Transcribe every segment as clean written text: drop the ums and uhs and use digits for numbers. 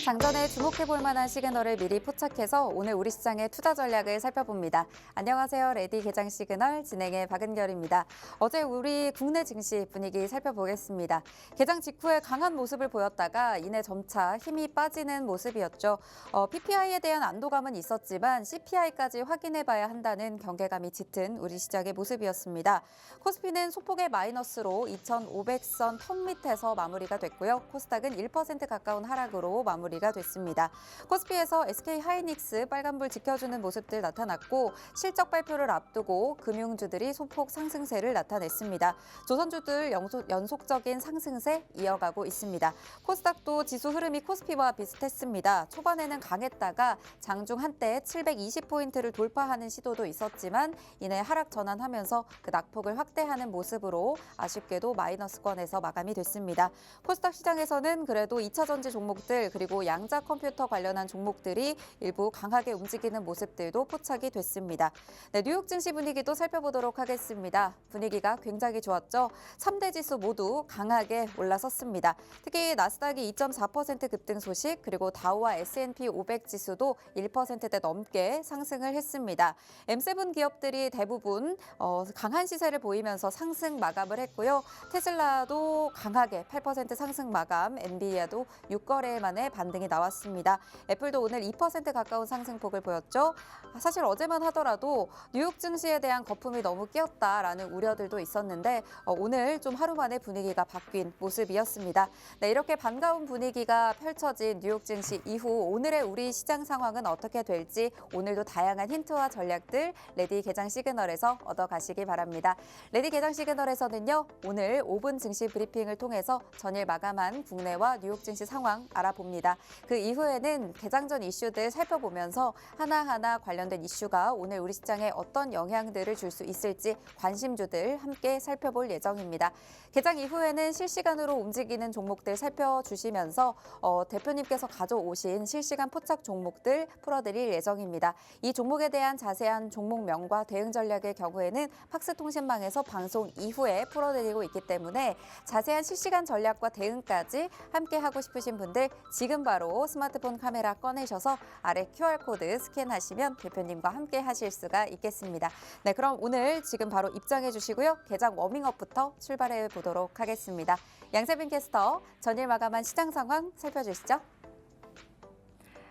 장전에 주목해볼 만한 시그널을 미리 포착해서 오늘 우리 시장의 투자 전략을 살펴봅니다. 안녕하세요. 레디 개장 시그널 진행의 박은결입니다. 어제 우리 국내 증시 분위기 살펴보겠습니다. 개장 직후에 강한 모습을 보였다가 이내 점차 힘이 빠지는 모습이었죠. PPI에 대한 안도감은 있었지만 CPI까지 확인해봐야 한다는 경계감이 짙은 우리 시장의 모습이었습니다. 코스피는 소폭의 마이너스로 2,500선 턴 밑에서 마무리가 됐고요. 코스닥은 1% 가까운 하락으로 마무리가 됐습니다. 코스피에서 SK하이닉스 빨간불 지켜주는 모습들 나타났고 실적 발표를 앞두고 금융주들이 소폭 상승세를 나타냈습니다. 조선주들 연속적인 상승세 이어가고 있습니다. 코스닥도 지수 흐름이 코스피와 비슷했습니다. 초반에는 강했다가 장중 한때 720포인트를 돌파하는 시도도 있었지만 이내 하락 전환하면서 그 낙폭을 확대하는 모습으로 아쉽게도 마이너스권에서 마감이 됐습니다. 코스닥 시장에서는 그래도 2차 전지 종목들 그리고 양자 컴퓨터 관련한 종목들이 일부 강하게 움직이는 모습들도 포착이 됐습니다. 네, 뉴욕 증시 분위기도 살펴보도록 하겠습니다. 분위기가 굉장히 좋았죠. 3대 지수 모두 강하게 올라섰습니다. 특히 나스닥이 2.4% 급등 소식 그리고 다우와 S&P 500 지수도 1%대 넘게 상승을 했습니다. M7 기업들이 대부분 강한 시세를 보이면서 상승 마감을 했고요. 테슬라도 강하게 8% 상승 마감, 엔비디아도 6거래 만에 반등이 나왔습니다. 애플도 오늘 2% 가까운 상승폭을 보였죠. 사실 어제만 하더라도 뉴욕 증시에 대한 거품이 너무 끼었다라는 우려들도 있었는데 오늘 좀 하루 만에 분위기가 바뀐 모습이었습니다. 네, 이렇게 반가운 분위기가 펼쳐진 뉴욕 증시 이후 오늘의 우리 시장 상황은 어떻게 될지 오늘도 다양한 힌트와 전략들 레디 개장 시그널에서 얻어가시기 바랍니다. 레디 개장 시그널에서는요, 오늘 5분 증시 브리핑을 통해서 전일 마감한 국내와 뉴욕 증시 상황 알아봅니다. 그 이후에는 개장 전 이슈들 살펴보면서 하나하나 관련된 이슈가 오늘 우리 시장에 어떤 영향들을 줄 수 있을지 관심주들 함께 살펴볼 예정입니다. 개장 이후에는 실시간으로 움직이는 종목들 살펴주시면서 대표님께서 가져오신 실시간 포착 종목들 풀어드릴 예정입니다. 이 종목에 대한 자세한 종목명과 대응 전략의 경우에는 팍스통신망에서 방송 이후에 풀어드리고 있기 때문에 자세한 실시간 전략과 대응까지 함께 하고 싶으신 분들 지금 바로 스마트폰 카메라 꺼내셔서 아래 QR코드 스캔하시면 대표님과 함께 하실 수가 있겠습니다. 네, 그럼 오늘 지금 바로 입장해 주시고요. 개장 워밍업부터 출발해 보도록 하겠습니다. 양세빈 캐스터, 전일 마감한 시장 상황 살펴주시죠.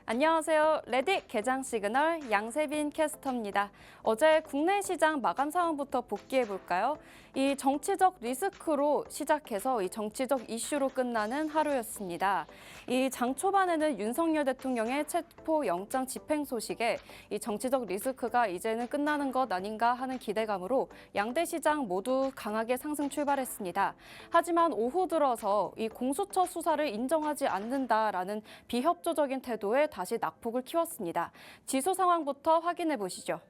안녕하세요. 레디 개장 시그널 양세빈 캐스터입니다. 어제 국내 시장 마감 상황부터 복귀해 볼까요? 이 정치적 리스크로 시작해서 이 정치적 이슈로 끝나는 하루였습니다. 이 장 초반에는 윤석열 대통령의 체포 영장 집행 소식에 이 정치적 리스크가 이제는 끝나는 것 아닌가 하는 기대감으로 양대 시장 모두 강하게 상승 출발했습니다. 하지만 오후 들어서 이 공수처 수사를 인정하지 않는다라는 비협조적인 태도에 다시 낙폭을 키웠습니다. 지수 상황부터 확인해 보시죠.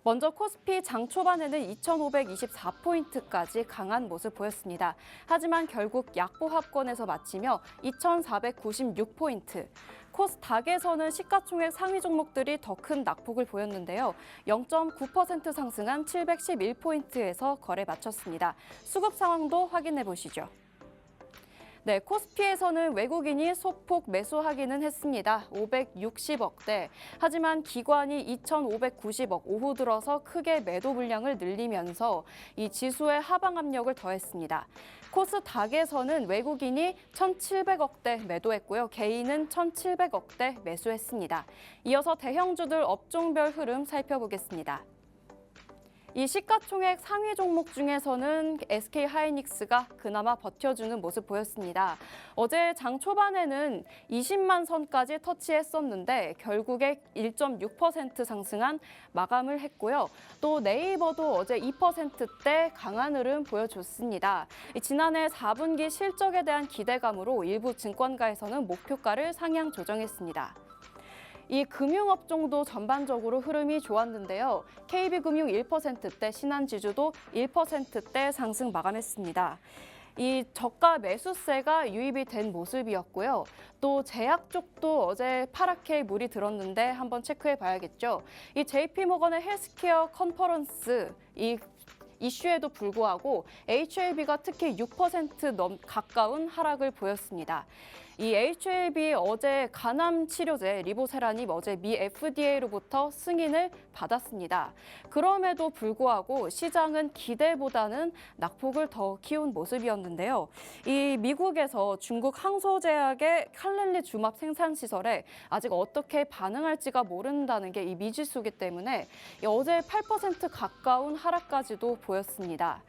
먼저 코스피 장 초반에는 2,524포인트까지 강한 모습 보였습니다. 하지만 결국 약보합권에서 마치며 2,496포인트. 코스닥에서는 시가총액 상위 종목들이 더 큰 낙폭을 보였는데요. 0.9% 상승한 711포인트에서 거래 마쳤습니다. 수급 상황도 확인해 보시죠. 네, 코스피에서는 외국인이 소폭 매수하기는 했습니다. 560억대. 하지만 기관이 2,590억 오후 들어서 크게 매도 물량을 늘리면서 이 지수에 하방 압력을 더했습니다. 코스닥에서는 외국인이 1,700억대 매도했고요. 개인은 1,700억대 매수했습니다. 이어서 대형주들 업종별 흐름 살펴보겠습니다. 이 시가총액 상위 종목 중에서는 SK하이닉스가 그나마 버텨주는 모습 보였습니다. 어제 장 초반에는 20만 선까지 터치했었는데 결국에 1.6% 상승한 마감을 했고요. 또 네이버도 어제 2%대 강한 흐름 보여줬습니다. 지난해 4분기 실적에 대한 기대감으로 일부 증권가에서는 목표가를 상향 조정했습니다. 이 금융업종도 전반적으로 흐름이 좋았는데요. KB금융 1%대, 신한지주도 1%대 상승 마감했습니다. 이 저가 매수세가 유입이 된 모습이었고요. 또 제약 쪽도 어제 파랗게 물이 들었는데 한번 체크해 봐야겠죠. 이 JP모건의 헬스케어 컨퍼런스 이슈에도 불구하고 HLB가 특히 6% 가까운 하락을 보였습니다. 이 HLB 어제 간암 치료제 리보세라닙 어제 미 FDA로부터 승인을 받았습니다. 그럼에도 불구하고 시장은 기대보다는 낙폭을 더 키운 모습이었는데요. 이 미국에서 중국 항소제약의 칼렐리 주맙 생산 시설에 아직 어떻게 반응할지가 모른다는 게 이 미지수기 때문에 어제 8% 가까운 하락까지도 보였습니다.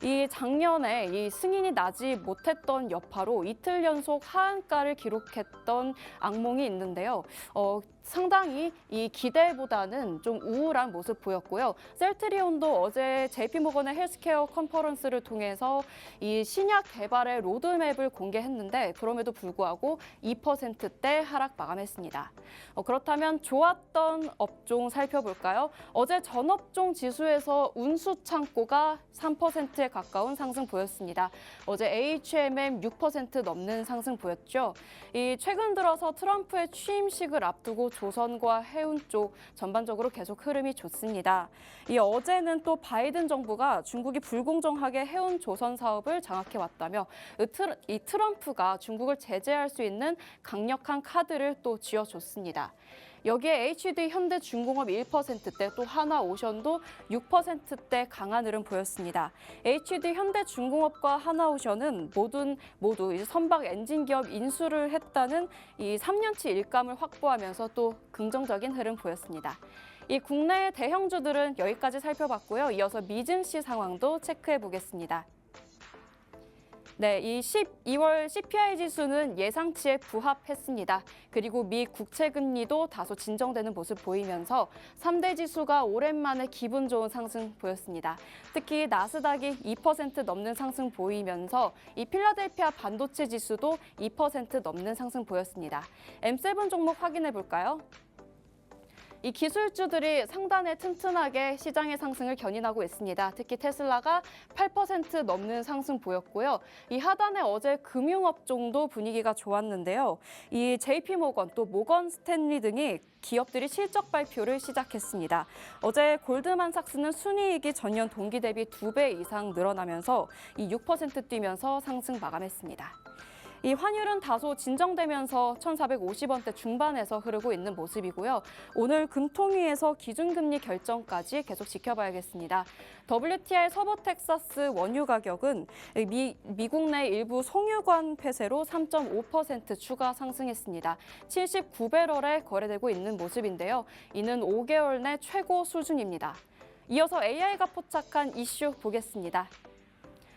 이 작년에 이 승인이 나지 못했던 여파로 이틀 연속 하한가를 기록했던 악몽이 있는데요. 상당히 이 기대보다는 좀 우울한 모습 보였고요. 셀트리온도 어제 JP모건의 헬스케어 컨퍼런스를 통해서 이 신약 개발의 로드맵을 공개했는데 그럼에도 불구하고 2%대 하락 마감했습니다. 그렇다면 좋았던 업종 살펴볼까요? 어제 전업종 지수에서 운수 창고가 3%에 가까운 상승 보였습니다. 어제 HMM 6% 넘는 상승 보였죠. 이 최근 들어서 트럼프의 취임식을 앞두고 조선과 해운 쪽 전반적으로 계속 흐름이 좋습니다. 이 어제는 또 바이든 정부가 중국이 불공정하게 해운 조선 사업을 장악해 왔다며 이 트럼프가 중국을 제재할 수 있는 강력한 카드를 또 쥐어줬습니다. 여기에 HD 현대중공업 1%대 또 하나오션도 6%대 강한 흐름 보였습니다. HD 현대중공업과 하나오션은 모두 이제 선박 엔진 기업 인수를 했다는 이 3년치 일감을 확보하면서 또 긍정적인 흐름 보였습니다. 이 국내 대형주들은 여기까지 살펴봤고요. 이어서 미증시 상황도 체크해 보겠습니다. 네, 이 12월 CPI 지수는 예상치에 부합했습니다. 그리고 미 국채 금리도 다소 진정되는 모습 보이면서 3대 지수가 오랜만에 기분 좋은 상승 보였습니다. 특히 나스닥이 2% 넘는 상승 보이면서 이 필라델피아 반도체 지수도 2% 넘는 상승 보였습니다. M7 종목 확인해 볼까요? 이 기술주들이 상단에 튼튼하게 시장의 상승을 견인하고 있습니다. 특히 테슬라가 8% 넘는 상승 보였고요. 이 하단에 어제 금융업종도 분위기가 좋았는데요. 이 JP모건 또 모건 스탠리 등이 기업들이 실적 발표를 시작했습니다. 어제 골드만삭스는 순이익이 전년 동기 대비 2배 이상 늘어나면서 이 6% 뛰면서 상승 마감했습니다. 이 환율은 다소 진정되면서 1,450원대 중반에서 흐르고 있는 모습이고요. 오늘 금통위에서 기준금리 결정까지 계속 지켜봐야겠습니다. WTI 서부 텍사스 원유 가격은 미국 내 일부 송유관 폐쇄로 3.5% 추가 상승했습니다. 79배럴에 거래되고 있는 모습인데요. 이는 5개월 내 최고 수준입니다. 이어서 AI가 포착한 이슈 보겠습니다.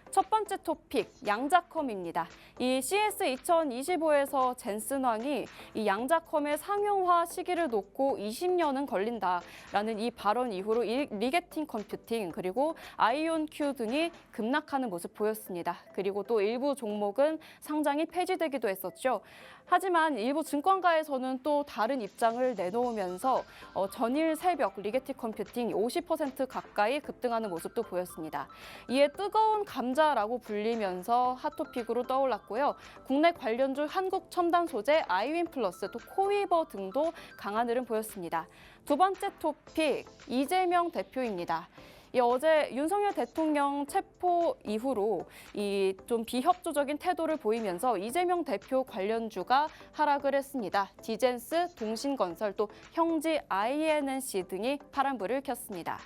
첫 번째 토픽, 양자컴입니다. 이 CS 2025에서 젠슨왕이 이 양자컴의 상용화 시기를 놓고 20년은 걸린다라는 이 발언 이후로 리게팅 컴퓨팅 그리고 아이온큐 등이 급락하는 모습 보였습니다. 그리고 또 일부 종목은 상장이 폐지되기도 했었죠. 하지만 일부 증권가에서는 또 다른 입장을 내놓으면서 전일 새벽 리게티 컴퓨팅 50% 가까이 급등하는 모습도 보였습니다. 이에 뜨거운 감자라고 불리면서 핫토픽으로 떠올랐고요. 국내 관련주 한국첨단소재 아이윈플러스 또 코위버 등도 강한 흐름 보였습니다. 두 번째 토픽, 이재명 대표입니다. 어제 윤석열 대통령 체포 이후로 이 좀 비협조적인 태도를 보이면서 이재명 대표 관련주가 하락을 했습니다. 디젠스, 동신건설, 또 형지 INNC 등이 파란불을 켰습니다.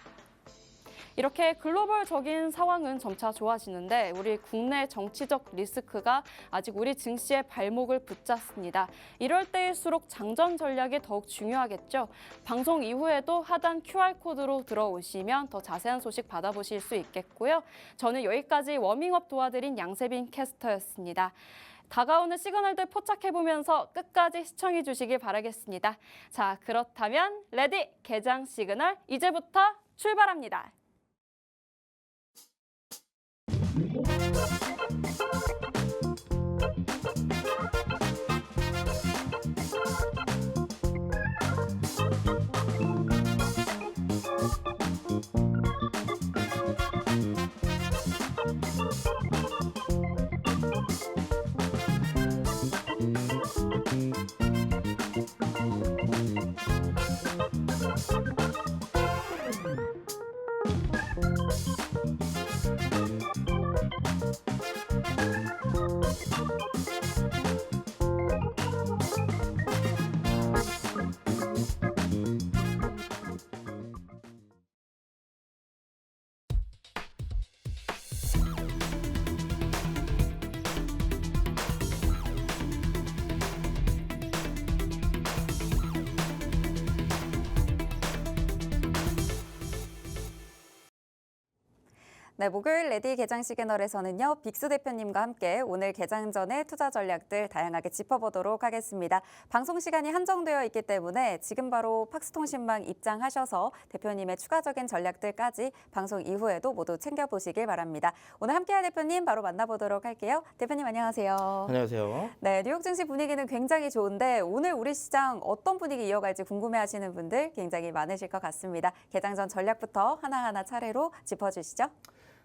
이렇게 글로벌적인 상황은 점차 좋아지는데 우리 국내 정치적 리스크가 아직 우리 증시의 발목을 붙잡습니다. 이럴 때일수록 장전 전략이 더욱 중요하겠죠. 방송 이후에도 하단 QR코드로 들어오시면 더 자세한 소식 받아보실 수 있겠고요. 저는 여기까지 워밍업 도와드린 양세빈 캐스터였습니다. 다가오는 시그널들 포착해보면서 끝까지 시청해 주시길 바라겠습니다. 자, 그렇다면 레디 개장 시그널 이제부터 출발합니다. 네, 목요일 레디 개장 시그널에서는요, 빅수 대표님과 함께 오늘 개장 전의 투자 전략들 다양하게 짚어보도록 하겠습니다. 방송 시간이 한정되어 있기 때문에 지금 바로 팍스통신망 입장하셔서 대표님의 추가적인 전략들까지 방송 이후에도 모두 챙겨보시길 바랍니다. 오늘 함께할 대표님 바로 만나보도록 할게요. 대표님 안녕하세요. 안녕하세요. 네, 뉴욕 증시 분위기는 굉장히 좋은데 오늘 우리 시장 어떤 분위기 이어갈지 궁금해하시는 분들 굉장히 많으실 것 같습니다. 개장 전 전략부터 하나하나 차례로 짚어주시죠.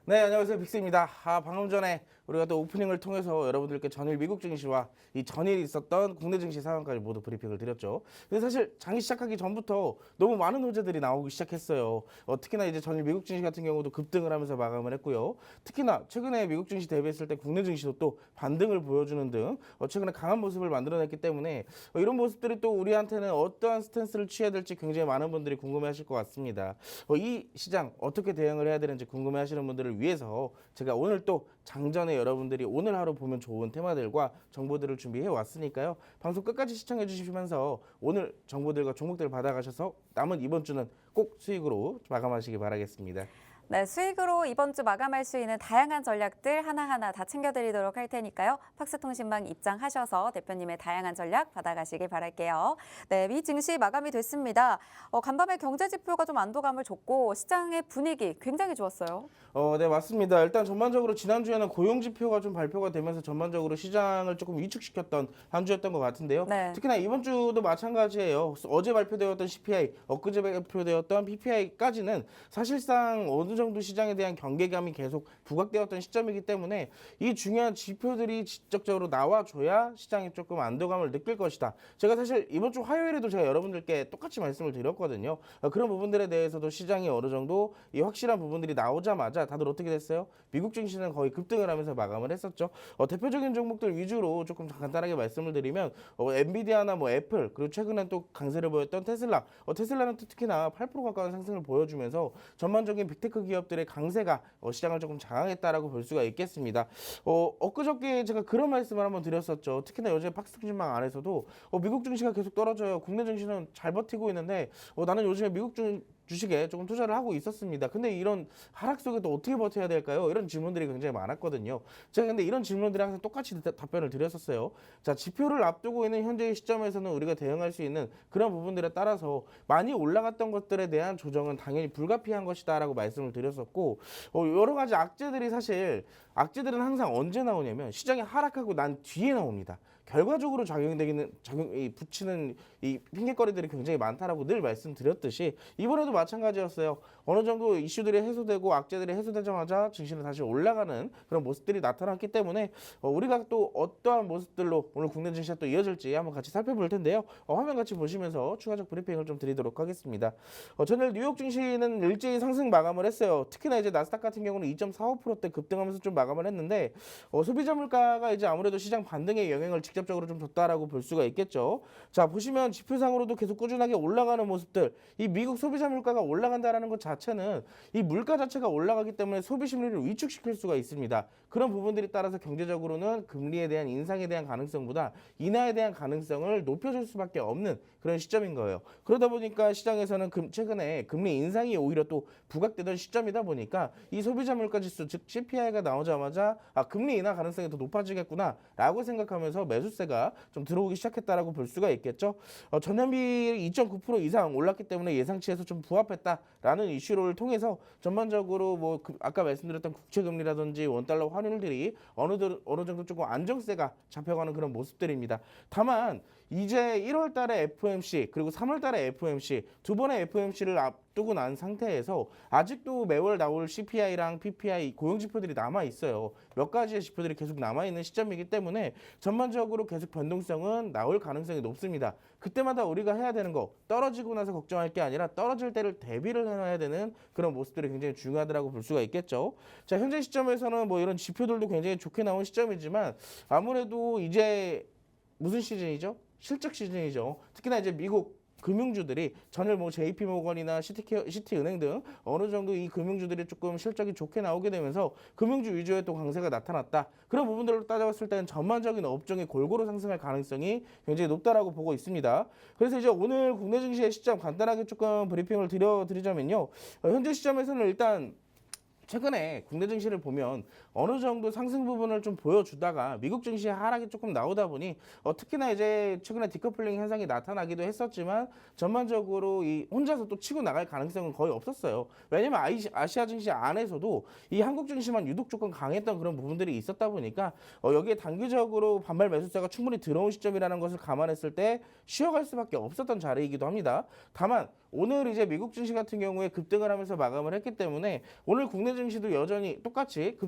네, 안녕하세요. 빅스입니다. 방금 전에 우리가 또 오프닝을 통해서 여러분들께 전일 미국 증시와 이 전일 있었던 국내 증시 상황까지 모두 브리핑을 드렸죠. 근데 사실 장이 시작하기 전부터 너무 많은 호재들이 나오기 시작했어요. 특히나 이제 전일 미국 증시 같은 경우도 급등을 하면서 마감을 했고요. 특히나 최근에 미국 증시 대비했을 때 국내 증시도 또 반등을 보여주는 등 최근에 강한 모습을 만들어냈기 때문에 이런 모습들이 또 우리한테는 어떠한 스탠스를 취해야 될지 굉장히 많은 분들이 궁금해하실 것 같습니다. 이 시장 어떻게 대응을 해야 되는지 궁금해하시는 분들을 위해서 제가 오늘 또 장전에 여러분들이 오늘 하루 보면 좋은 테마들과 정보들을 준비해 왔으니까요. 방송 끝까지 시청해 주시면서 오늘 정보들과 종목들을 받아가셔서 남은 이번 주는 꼭 수익으로 마감하시기 바라겠습니다. 네, 수익으로 이번 주 마감할 수 있는 다양한 전략들 하나하나 다 챙겨드리도록 할 테니까요. 팍스통신망 입장하셔서 대표님의 다양한 전략 받아가시길 바랄게요. 네, 미 증시 마감이 됐습니다. 간밤에 경제 지표가 좀 안도감을 줬고 시장의 분위기 굉장히 좋았어요. 네, 맞습니다. 일단 전반적으로 지난주에는 고용 지표가 좀 발표가 되면서 전반적으로 시장을 조금 위축시켰던 한 주였던 것 같은데요. 네. 특히나 이번 주도 마찬가지예요. 어제 발표되었던 CPI, 엊그제 발표되었던 PPI까지는 사실상 어느 정도 시장에 대한 경계감이 계속 부각되었던 시점이기 때문에 이 중요한 지표들이 직접적으로 나와줘야 시장이 조금 안도감을 느낄 것이다. 제가 사실 이번 주 화요일에도 제가 여러분들께 똑같이 말씀을 드렸거든요. 그런 부분들에 대해서도 시장이 어느 정도 이 확실한 부분들이 나오자마자 다들 어떻게 됐어요? 미국 증시는 거의 급등을 하면서 마감을 했었죠. 대표적인 종목들 위주로 조금 간단하게 말씀을 드리면 엔비디아나 뭐 애플 그리고 최근에 또 강세를 보였던 테슬라. 테슬라는 또 특히나 8% 가까운 상승을 보여주면서 전반적인 빅테크 기업들의 강세가 시장을 조금 장악했다라고 볼 수가 있겠습니다. 엊그저께 제가 그런 말씀을 한번 드렸었죠. 특히나 요즘 팍스통신망 안에서도 미국 증시가 계속 떨어져요. 국내 증시는 잘 버티고 있는데 나는 요즘에 미국 주식에 조금 투자를 하고 있었습니다. 근데 이런 하락 속에도 어떻게 버텨야 될까요? 이런 질문들이 굉장히 많았거든요. 제가 근데 이런 질문들이 항상 똑같이 답변을 드렸었어요. 자, 지표를 앞두고 있는 현재의 시점에서는 우리가 대응할 수 있는 그런 부분들에 따라서 많이 올라갔던 것들에 대한 조정은 당연히 불가피한 것이다라고 말씀을 드렸었고 여러 가지 악재들은 항상 언제 나오냐면 시장이 하락하고 난 뒤에 나옵니다. 결과적으로 붙이는 이 핑계거리들이 굉장히 많다라고 늘 말씀드렸듯이 이번에도 마찬가지였어요. 어느 정도 이슈들이 해소되고 악재들이 해소되자마자 증시는 다시 올라가는 그런 모습들이 나타났기 때문에 우리가 또 어떠한 모습들로 오늘 국내 증시가 또 이어질지 한번 같이 살펴볼 텐데요. 화면 같이 보시면서 추가적 브리핑을 좀 드리도록 하겠습니다. 전일 뉴욕 증시는 일제히 상승 마감을 했어요. 특히나 이제 나스닥 같은 경우는 2.45%대 급등하면서 좀 마감을 했는데 소비자 물가가 이제 아무래도 시장 반등에 영향을 직접적으로 좀 줬다라고 볼 수가 있겠죠. 자, 보시면 지표상으로도 계속 꾸준하게 올라가는 모습들. 이 미국 소비자 물가가 올라간다라는 것 자체는 이 물가 자체가 올라가기 때문에 소비 심리를 위축시킬 수가 있습니다. 그런 부분들이 따라서 경제적으로는 금리에 대한 인상에 대한 가능성보다 인하에 대한 가능성을 높여줄 수밖에 없는 그런 시점인 거예요. 그러다 보니까 시장에서는 최근에 금리 인상이 오히려 또 부각되던 시점이다 보니까 이 소비자 물가 지수 즉 CPI가 나오자마자 금리 인하 가능성이 더 높아지겠구나라고 생각하면서 매수세가 좀 들어오기 시작했다라고 볼 수가 있겠죠. 전년비 2.9% 이상 올랐기 때문에 예상치에서 좀 부합했다라는 이슈를 통해서 전반적으로 아까 말씀드렸던 국채 금리라든지 원달러 환율들이 어느 정도 조금 안정세가 잡혀가는 그런 모습들입니다. 다만 이제 1월 달에 FOMC 그리고 3월 달에 FOMC 두 번의 FOMC를 앞두고 난 상태에서 아직도 매월 나올 CPI랑 PPI 고용 지표들이 남아 있어요. 몇 가지의 지표들이 계속 남아 있는 시점이기 때문에 전반적으로 계속 변동성은 나올 가능성이 높습니다. 그때마다 우리가 해야 되는 거 떨어지고 나서 걱정할 게 아니라 떨어질 때를 대비를 해놔야 되는 그런 모습들이 굉장히 중요하다고 볼 수가 있겠죠. 자, 현재 시점에서는 이런 지표들도 굉장히 좋게 나온 시점이지만 아무래도 이제 무슨 시즌이죠? 실적 시즌이죠. 특히나 이제 미국 금융주들이 전일 JP모건이나 시티은행 등 어느 정도 이 금융주들이 조금 실적이 좋게 나오게 되면서 금융주 위주의 또 강세가 나타났다. 그런 부분들로 따져봤을 때는 전반적인 업종이 골고루 상승할 가능성이 굉장히 높다라고 보고 있습니다. 그래서 이제 오늘 국내 증시의 시점 간단하게 조금 브리핑을 드리자면요. 현재 시점에서는 일단 최근에 국내 증시를 보면 어느 정도 상승 부분을 좀 보여주다가 미국 증시의 하락이 조금 나오다 보니 특히나 이제 최근에 디커플링 현상이 나타나기도 했었지만 전반적으로 이 혼자서 또 치고 나갈 가능성은 거의 없었어요. 왜냐면 아시아 증시 안에서도 이 한국 증시만 유독 조금 강했던 그런 부분들이 있었다 보니까 여기에 단기적으로 반발 매수세가 충분히 들어온 시점이라는 것을 감안했을 때 쉬어갈 수밖에 없었던 자리이기도 합니다. 다만 오늘 이제 미국 증시 같은 경우에 급등을 하면서 마감을 했기 때문에 오늘 국내 증시도 여전히 똑같이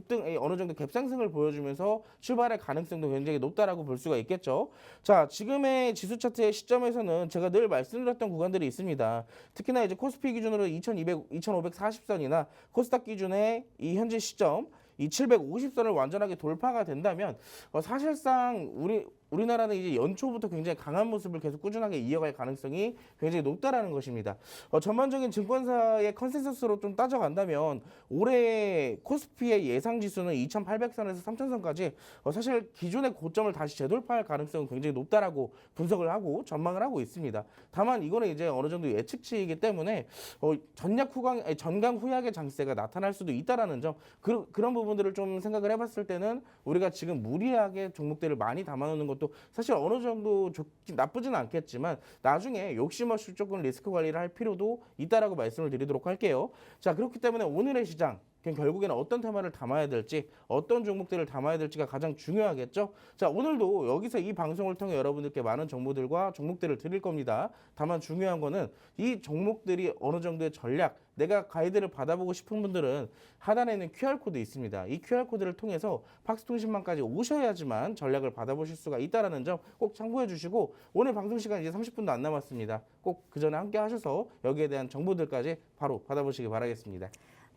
어느 정도 갭상승을 보여주면서 출발할 가능성도 굉장히 높다라고 볼 수가 있겠죠. 자, 지금의 지수 차트의 시점에서는 제가 늘 말씀드렸던 구간들이 있습니다. 특히나 이제 코스피 기준으로 2,540선이나 코스닥 기준의 이 현재 시점 이 750선을 완전하게 돌파가 된다면 사실상 우리나라는 이제 연초부터 굉장히 강한 모습을 계속 꾸준하게 이어갈 가능성이 굉장히 높다라는 것입니다. 전반적인 증권사의 컨센서스로 좀 따져간다면 올해 코스피의 예상 지수는 2,800선에서 3,000선까지 사실 기존의 고점을 다시 재돌파할 가능성은 굉장히 높다라고 분석을 하고 전망을 하고 있습니다. 다만 이거는 이제 어느 정도 예측치이기 때문에 전강 후약의 장세가 나타날 수도 있다라는 점 그런 부분들을 좀 생각을 해봤을 때는 우리가 지금 무리하게 종목들을 많이 담아놓는 것도 사실 어느 정도 나쁘지는 않겠지만 나중에 욕심 없이 조금 리스크 관리를 할 필요도 있다라고 말씀을 드리도록 할게요. 자, 그렇기 때문에 오늘의 시장 결국에는 어떤 테마를 담아야 될지 어떤 종목들을 담아야 될지가 가장 중요하겠죠. 자, 오늘도 여기서 이 방송을 통해 여러분들께 많은 정보들과 종목들을 드릴 겁니다. 다만 중요한 거는 이 종목들이 어느 정도의 전략 내가 가이드를 받아보고 싶은 분들은 하단에 있는 QR코드 있습니다. 이 QR코드를 통해서 팍스통신망까지 오셔야지만 전략을 받아보실 수가 있다는 점 꼭 참고해 주시고 오늘 방송 시간 이제 30분도 안 남았습니다. 꼭 그 전에 함께 하셔서 여기에 대한 정보들까지 바로 받아보시기 바라겠습니다.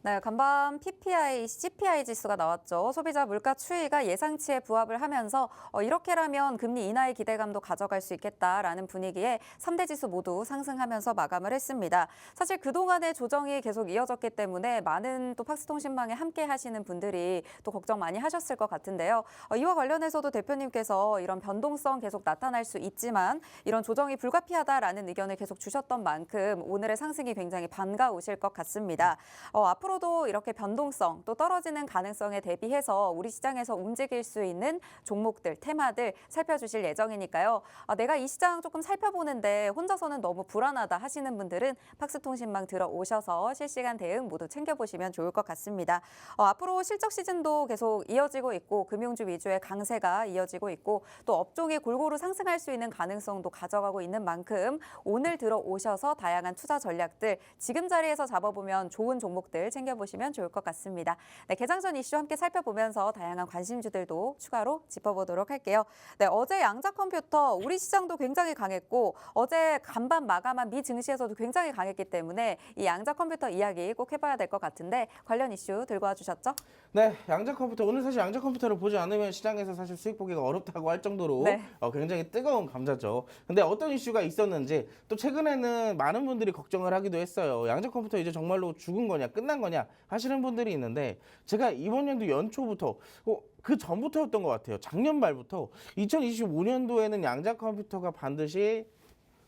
네, 간밤 PPI, CPI 지수가 나왔죠. 소비자 물가 추이가 예상치에 부합을 하면서 이렇게라면 금리 인하의 기대감도 가져갈 수 있겠다라는 분위기에 3대 지수 모두 상승하면서 마감을 했습니다. 사실 그동안의 조정이 계속 이어졌기 때문에 많은 또 팍스통신망에 함께 하시는 분들이 또 걱정 많이 하셨을 것 같은데요. 이와 관련해서도 대표님께서 이런 변동성 계속 나타날 수 있지만 이런 조정이 불가피하다라는 의견을 계속 주셨던 만큼 오늘의 상승이 굉장히 반가우실 것 같습니다. 앞으로도 이렇게 변동성 또 떨어지는 가능성에 대비해서 우리 시장에서 움직일 수 있는 종목들, 테마들 살펴주실 예정이니까요. 내가 이 시장 조금 살펴보는데 혼자서는 너무 불안하다 하시는 분들은 팍스통신망 들어오셔서 실시간 대응 모두 챙겨보시면 좋을 것 같습니다. 앞으로 실적 시즌도 계속 이어지고 있고 금융주 위주의 강세가 이어지고 있고 또 업종이 골고루 상승할 수 있는 가능성도 가져가고 있는 만큼 오늘 들어오셔서 다양한 투자 전략들 지금 자리에서 잡아보면 좋은 종목들 챙겨보시면 좋을 것 같습니다. 네, 개장 전 이슈 함께 살펴보면서 다양한 관심주들도 추가로 짚어보도록 할게요. 네, 어제 양자 컴퓨터 우리 시장도 굉장히 강했고 어제 간밤 마감한 미 증시에서도 굉장히 강했기 때문에 이 양자 컴퓨터 이야기 꼭 해봐야 될 것 같은데 관련 이슈 들고 와주셨죠? 네, 양자 컴퓨터 오늘 사실 양자 컴퓨터를 보지 않으면 시장에서 사실 수익 보기가 어렵다고 할 정도로 네. 굉장히 뜨거운 감자죠. 근데 어떤 이슈가 있었는지 또 최근에는 많은 분들이 걱정을 하기도 했어요. 양자 컴퓨터 이제 정말로 죽은 거냐 끝난 거냐 하시는 분들이 있는데 제가 이번 연도 연초부터 그 전부터였던 것 같아요. 작년 말부터 2025년도에는 양자 컴퓨터가 반드시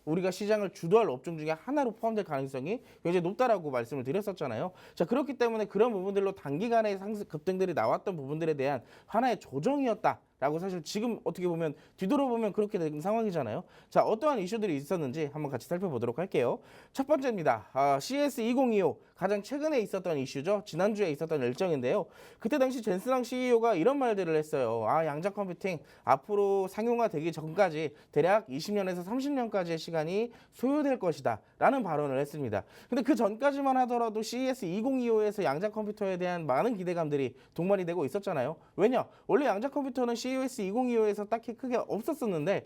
우리가 시장을 주도할 업종 중에 하나로 포함될 가능성이 굉장히 높다라고 말씀을 드렸었잖아요. 자, 그렇기 때문에 그런 부분들로 단기간에 급등들이 나왔던 부분들에 대한 하나의 조정이었다라고 사실 지금 어떻게 보면 뒤돌아보면 그렇게 된 상황이잖아요. 자, 어떠한 이슈들이 있었는지 한번 같이 살펴보도록 할게요. 첫 번째입니다. CS2025 가장 최근에 있었던 이슈죠. 지난주에 있었던 일정인데요. 그때 당시 젠스랑 CEO가 이런 말들을 했어요. 양자 컴퓨팅 앞으로 상용화되기 전까지 대략 20년에서 30년까지의 시간이 소요될 것이다 라는 발언을 했습니다. 근데 그 전까지만 하더라도 CES2025에서 양자 컴퓨터에 대한 많은 기대감들이 동반이 되고 있었잖아요. 왜냐? 원래 양자 컴퓨터는 CES2025에서 딱히 크게 없었었는데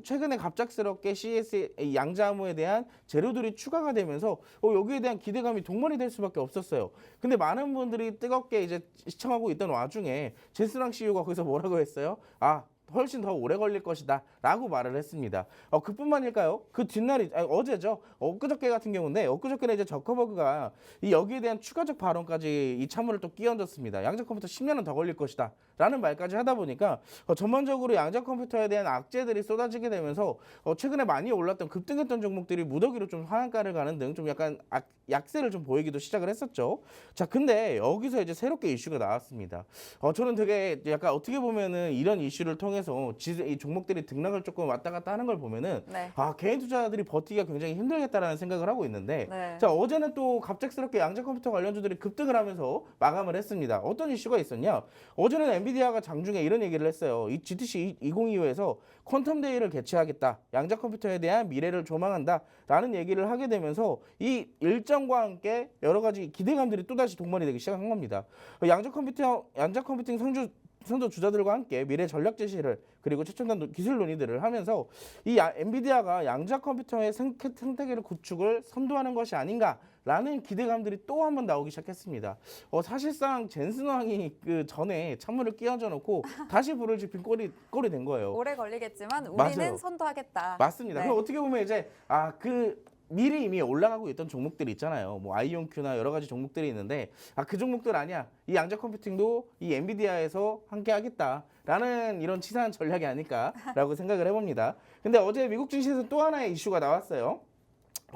최근에 갑작스럽게 CES 양자암호에 대한 재료들이 추가가 되면서 여기에 대한 기대감이 동반이 될 수밖에 없었어요. 근데 많은 분들이 뜨겁게 이제 시청하고 있던 와중에 제스랑 CEO가 거기서 뭐라고 했어요? 훨씬 더 오래 걸릴 것이다 라고 말을 했습니다. 그뿐만일까요? 그 뒷날이 어제죠. 엊그저께 같은 경우인데 엊그저께는 이제 저커버그가 이 여기에 대한 추가적 발언까지 이 찬물을 또 끼얹었습니다. 양자 컴퓨터 10년은 더 걸릴 것이다 라는 말까지 하다 보니까 전반적으로 양자 컴퓨터에 대한 악재들이 쏟아지게 되면서 최근에 많이 올랐던 급등했던 종목들이 무더기로 좀 하한가를 가는 등 좀 약간 약세를 좀 보이기도 시작을 했었죠. 자, 근데 여기서 이제 새롭게 이슈가 나왔습니다. 저는 되게 약간 어떻게 보면은 이런 이슈를 통해서 이 종목들이 등락을 조금 왔다 갔다 하는 걸 보면은 네. 개인 투자자들이 버티기가 굉장히 힘들겠다라는 생각을 하고 있는데 네. 자, 어제는 또 갑작스럽게 양자 컴퓨터 관련주들이 급등을 하면서 마감을 했습니다. 어떤 이슈가 있었냐? 어제는 엔비디아가 장중에 이런 얘기를 했어요. 이 GTC 2025에서 퀀텀 데이를 개최하겠다. 양자 컴퓨터에 대한 미래를 조망한다. 라는 얘기를 하게 되면서 이 일정과 함께 여러 가지 기대감들이 또다시 동반이 되기 시작한 겁니다. 양자 컴퓨팅 선도 주자들과 함께 미래 전략 제시를 그리고 최첨단 기술 논의들을 하면서 이 엔비디아가 양자 컴퓨터의 생태계를 구축을 선도하는 것이 아닌가라는 기대감들이 또 한 번 나오기 시작했습니다. 사실상 젠슨 왕이 그 전에 찬물을 끼얹어 놓고 다시 불을 지핀 꼴이 된 거예요. 오래 걸리겠지만 우리는 맞아요. 선도하겠다. 맞습니다. 네. 그럼 어떻게 보면 이제 미리 이미 올라가고 있던 종목들이 있잖아요. 뭐 아이온큐나 여러 가지 종목들이 있는데 그 종목들 아니야. 이 양자 컴퓨팅도 이 엔비디아에서 함께 하겠다라는 이런 치사한 전략이 아닐까라고 생각을 해봅니다. 근데 어제 미국 증시에서 또 하나의 이슈가 나왔어요.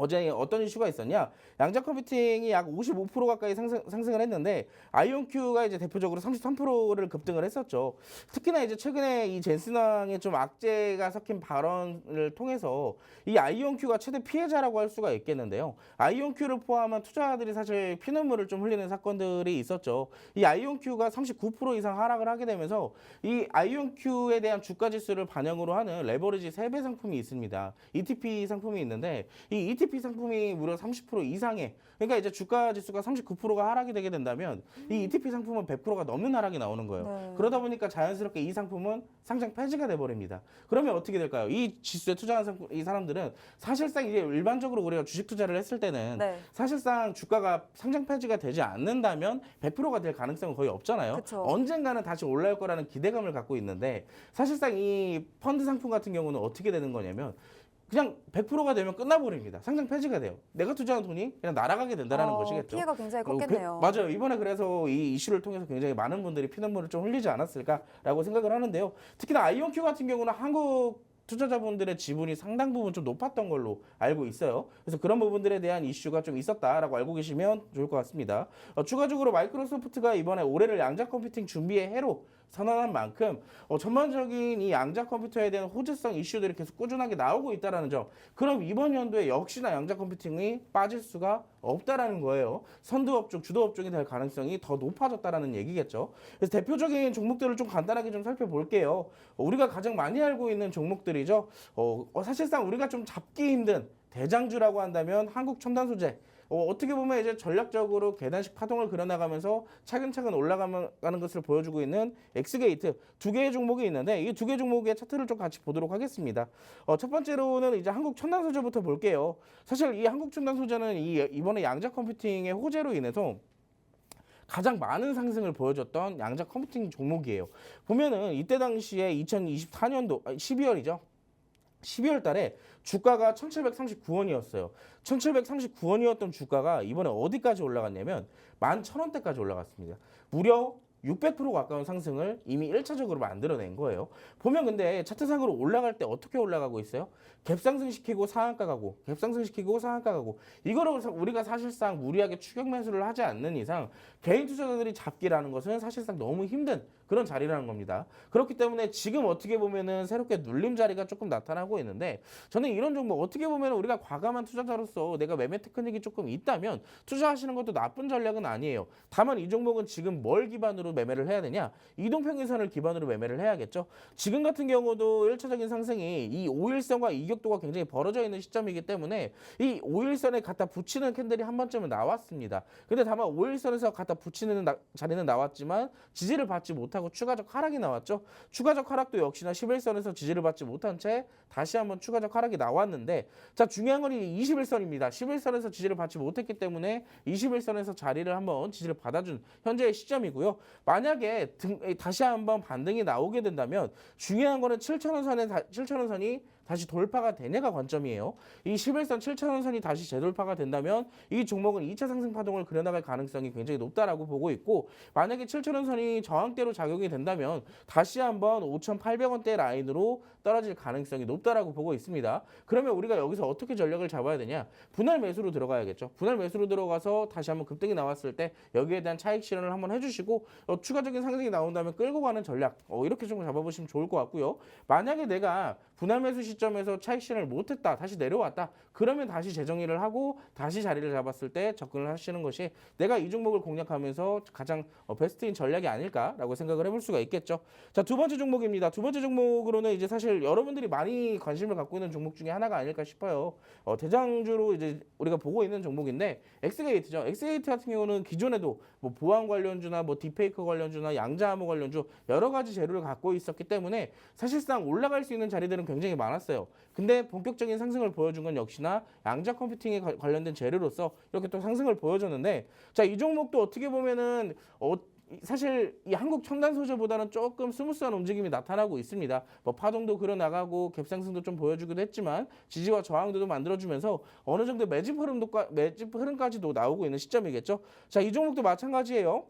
어제 어떤 이슈가 있었냐? 양자 컴퓨팅이 약 55% 가까이 상승을 했는데 아이온큐가 이제 대표적으로 33%를 급등을 했었죠. 특히나 이제 최근에 이 젠슨왕의 좀 악재가 섞인 발언을 통해서 이 아이온큐가 최대 피해자라고 할 수가 있겠는데요. 아이온큐를 포함한 투자자들이 사실 피눈물을 좀 흘리는 사건들이 있었죠. 이 아이온큐가 39% 이상 하락을 하게 되면서 이 아이온큐에 대한 주가 지수를 반영으로 하는 레버리지 3배 상품이 있습니다. ETP 상품이 있는데 이 ETP 상품이 무려 30% 이상의, 그러니까 이제 주가 지수가 39%가 하락이 되게 된다면 이 ETP 상품은 100%가 넘는 하락이 나오는 거예요. 네. 그러다 보니까 자연스럽게 이 상품은 상장 폐지가 돼버립니다. 그러면 어떻게 될까요? 이 지수에 투자한 이 사람들은 사실상 이제 일반적으로 우리가 주식 투자를 했을 때는 네. 사실상 주가가 상장 폐지가 되지 않는다면 100%가 될 가능성은 거의 없잖아요. 그쵸. 언젠가는 다시 올라올 거라는 기대감을 갖고 있는데 사실상 이 펀드 상품 같은 경우는 어떻게 되는 거냐면 그냥 100%가 되면 끝나버립니다. 상장 폐지가 돼요. 내가 투자한 돈이 그냥 날아가게 된다는 것이겠죠. 피해가 굉장히 컸겠네요. 맞아요. 이번에 그래서 이 이슈를 통해서 굉장히 많은 분들이 피눈물을 좀 흘리지 않았을까라고 생각을 하는데요. 특히나 아이온큐 같은 경우는 한국 투자자분들의 지분이 상당 부분 좀 높았던 걸로 알고 있어요. 그래서 그런 부분들에 대한 이슈가 좀 있었다라고 알고 계시면 좋을 것 같습니다. 추가적으로 마이크로소프트가 이번에 올해를 양자 컴퓨팅 준비의 해로 선언한 만큼 전반적인 이 양자 컴퓨터에 대한 호재성 이슈들이 계속 꾸준하게 나오고 있다는 점. 그럼 이번 연도에 역시나 양자 컴퓨팅이 빠질 수가 없다라는 거예요. 선두업종, 주도업종이 될 가능성이 더 높아졌다라는 얘기겠죠. 그래서 대표적인 종목들을 좀 간단하게 좀 살펴볼게요. 우리가 가장 많이 알고 있는 종목들이죠. 사실상 우리가 좀 잡기 힘든 대장주라고 한다면 한국첨단소재. 어떻게 보면 이제 전략적으로 계단식 파동을 그려나가면서 차근차근 올라가는 것을 보여주고 있는 엑스게이트 두 개의 종목이 있는데 이 두 개 종목의 차트를 좀 같이 보도록 하겠습니다. 첫 번째로는 이제 한국첨단소재부터 볼게요. 사실 이 한국첨단소재는 이번에 양자 컴퓨팅의 호재로 인해서 가장 많은 상승을 보여줬던 양자 컴퓨팅 종목이에요. 보면은 이때 당시에 2024년도 12월이죠. 12월 달에 주가가 1,739원이었어요. 1,739원이었던 주가가 이번에 어디까지 올라갔냐면 11,000원대까지 올라갔습니다. 무려 600% 가까운 상승을 이미 1차적으로 만들어낸 거예요. 보면 근데 차트상으로 올라갈 때 어떻게 올라가고 있어요? 갭상승시키고 상한가 가고 갭상승시키고 상한가 가고 이거를 우리가 사실상 무리하게 추격 매수를 하지 않는 이상 개인 투자자들이 잡기라는 것은 사실상 너무 힘든 그런 자리라는 겁니다. 그렇기 때문에 지금 어떻게 보면은 새롭게 눌림 자리가 조금 나타나고 있는데 저는 이런 종목 어떻게 보면 우리가 과감한 투자자로서 내가 매매 테크닉이 조금 있다면 투자하시는 것도 나쁜 전략은 아니에요. 다만 이 종목은 지금 뭘 기반으로 매매를 해야 되냐? 이동평균선을 기반으로 매매를 해야겠죠. 지금 같은 경우도 1차적인 상승이 이 5일선과 이격도가 굉장히 벌어져 있는 시점이기 때문에 이 5일선에 갖다 붙이는 캔들이 한 번쯤은 나왔습니다. 근데 다만 5일선에서 갖다 붙이는 자리는 나왔지만 지지를 받지 못하고 추가적 하락이 나왔죠. 추가적 하락도 역시나 11선에서 지지를 받지 못한 채 다시 한번 추가적 하락이 나왔는데 자 중요한 건 이 21선입니다. 11선에서 지지를 받지 못했기 때문에 21선에서 자리를 한번 지지를 받아준 현재의 시점이고요. 만약에 다시 한번 반등이 나오게 된다면 중요한 거는 7,000원 선이 다시 돌파가 되냐가 관점이에요. 이 11선 7,000원 선이 다시 재돌파가 된다면 이 종목은 2차 상승 파동을 그려나갈 가능성이 굉장히 높다라고 보고 있고, 만약에 7,000원 선이 저항대로 작용이 된다면 다시 한번 5,800원대 라인으로 떨어질 가능성이 높다라고 보고 있습니다. 그러면 우리가 여기서 어떻게 전략을 잡아야 되냐? 분할 매수로 들어가야겠죠. 분할 매수로 들어가서 다시 한번 급등이 나왔을 때 여기에 대한 차익 실현을 한번 해주시고, 추가적인 상승이 나온다면 끌고 가는 전략, 이렇게 좀 잡아보시면 좋을 것 같고요. 만약에 내가 분할 매수 시점에서 차익 실현을 못했다, 다시 내려왔다, 그러면 다시 재정리를 하고 다시 자리를 잡았을 때 접근을 하시는 것이 내가 이 종목을 공략하면서 가장 베스트인 전략이 아닐까라고 생각을 해볼 수가 있겠죠. 자, 두 번째 종목입니다. 두 번째 종목으로는 이제 사실 여러분들이 많이 관심을 갖고 있는 종목 중에 하나가 아닐까 싶어요. 대장주로 이제 우리가 보고 있는 종목인데 엑스게이트죠. 엑스게이트 같은 경우는 기존에도 뭐 보안 관련주나 뭐 딥페이크 관련주나 양자암호 관련주 여러 가지 재료를 갖고 있었기 때문에 사실상 올라갈 수 있는 자리들은 굉장히 많았어요. 근데 본격적인 상승을 보여준 건 역시나 양자 컴퓨팅에 관련된 재료로서 이렇게 또 상승을 보여줬는데, 자, 이 종목도 어떻게 보면은 사실 이 한국 첨단 소재보다는 조금 스무스한 움직임이 나타나고 있습니다. 뭐 파동도 그려 나가고 갭상승도 좀 보여주기도 했지만 지지와 저항도도 만들어주면서 어느 정도 매집 흐름까지도 나오고 있는 시점이겠죠. 자, 이 종목도 마찬가지예요.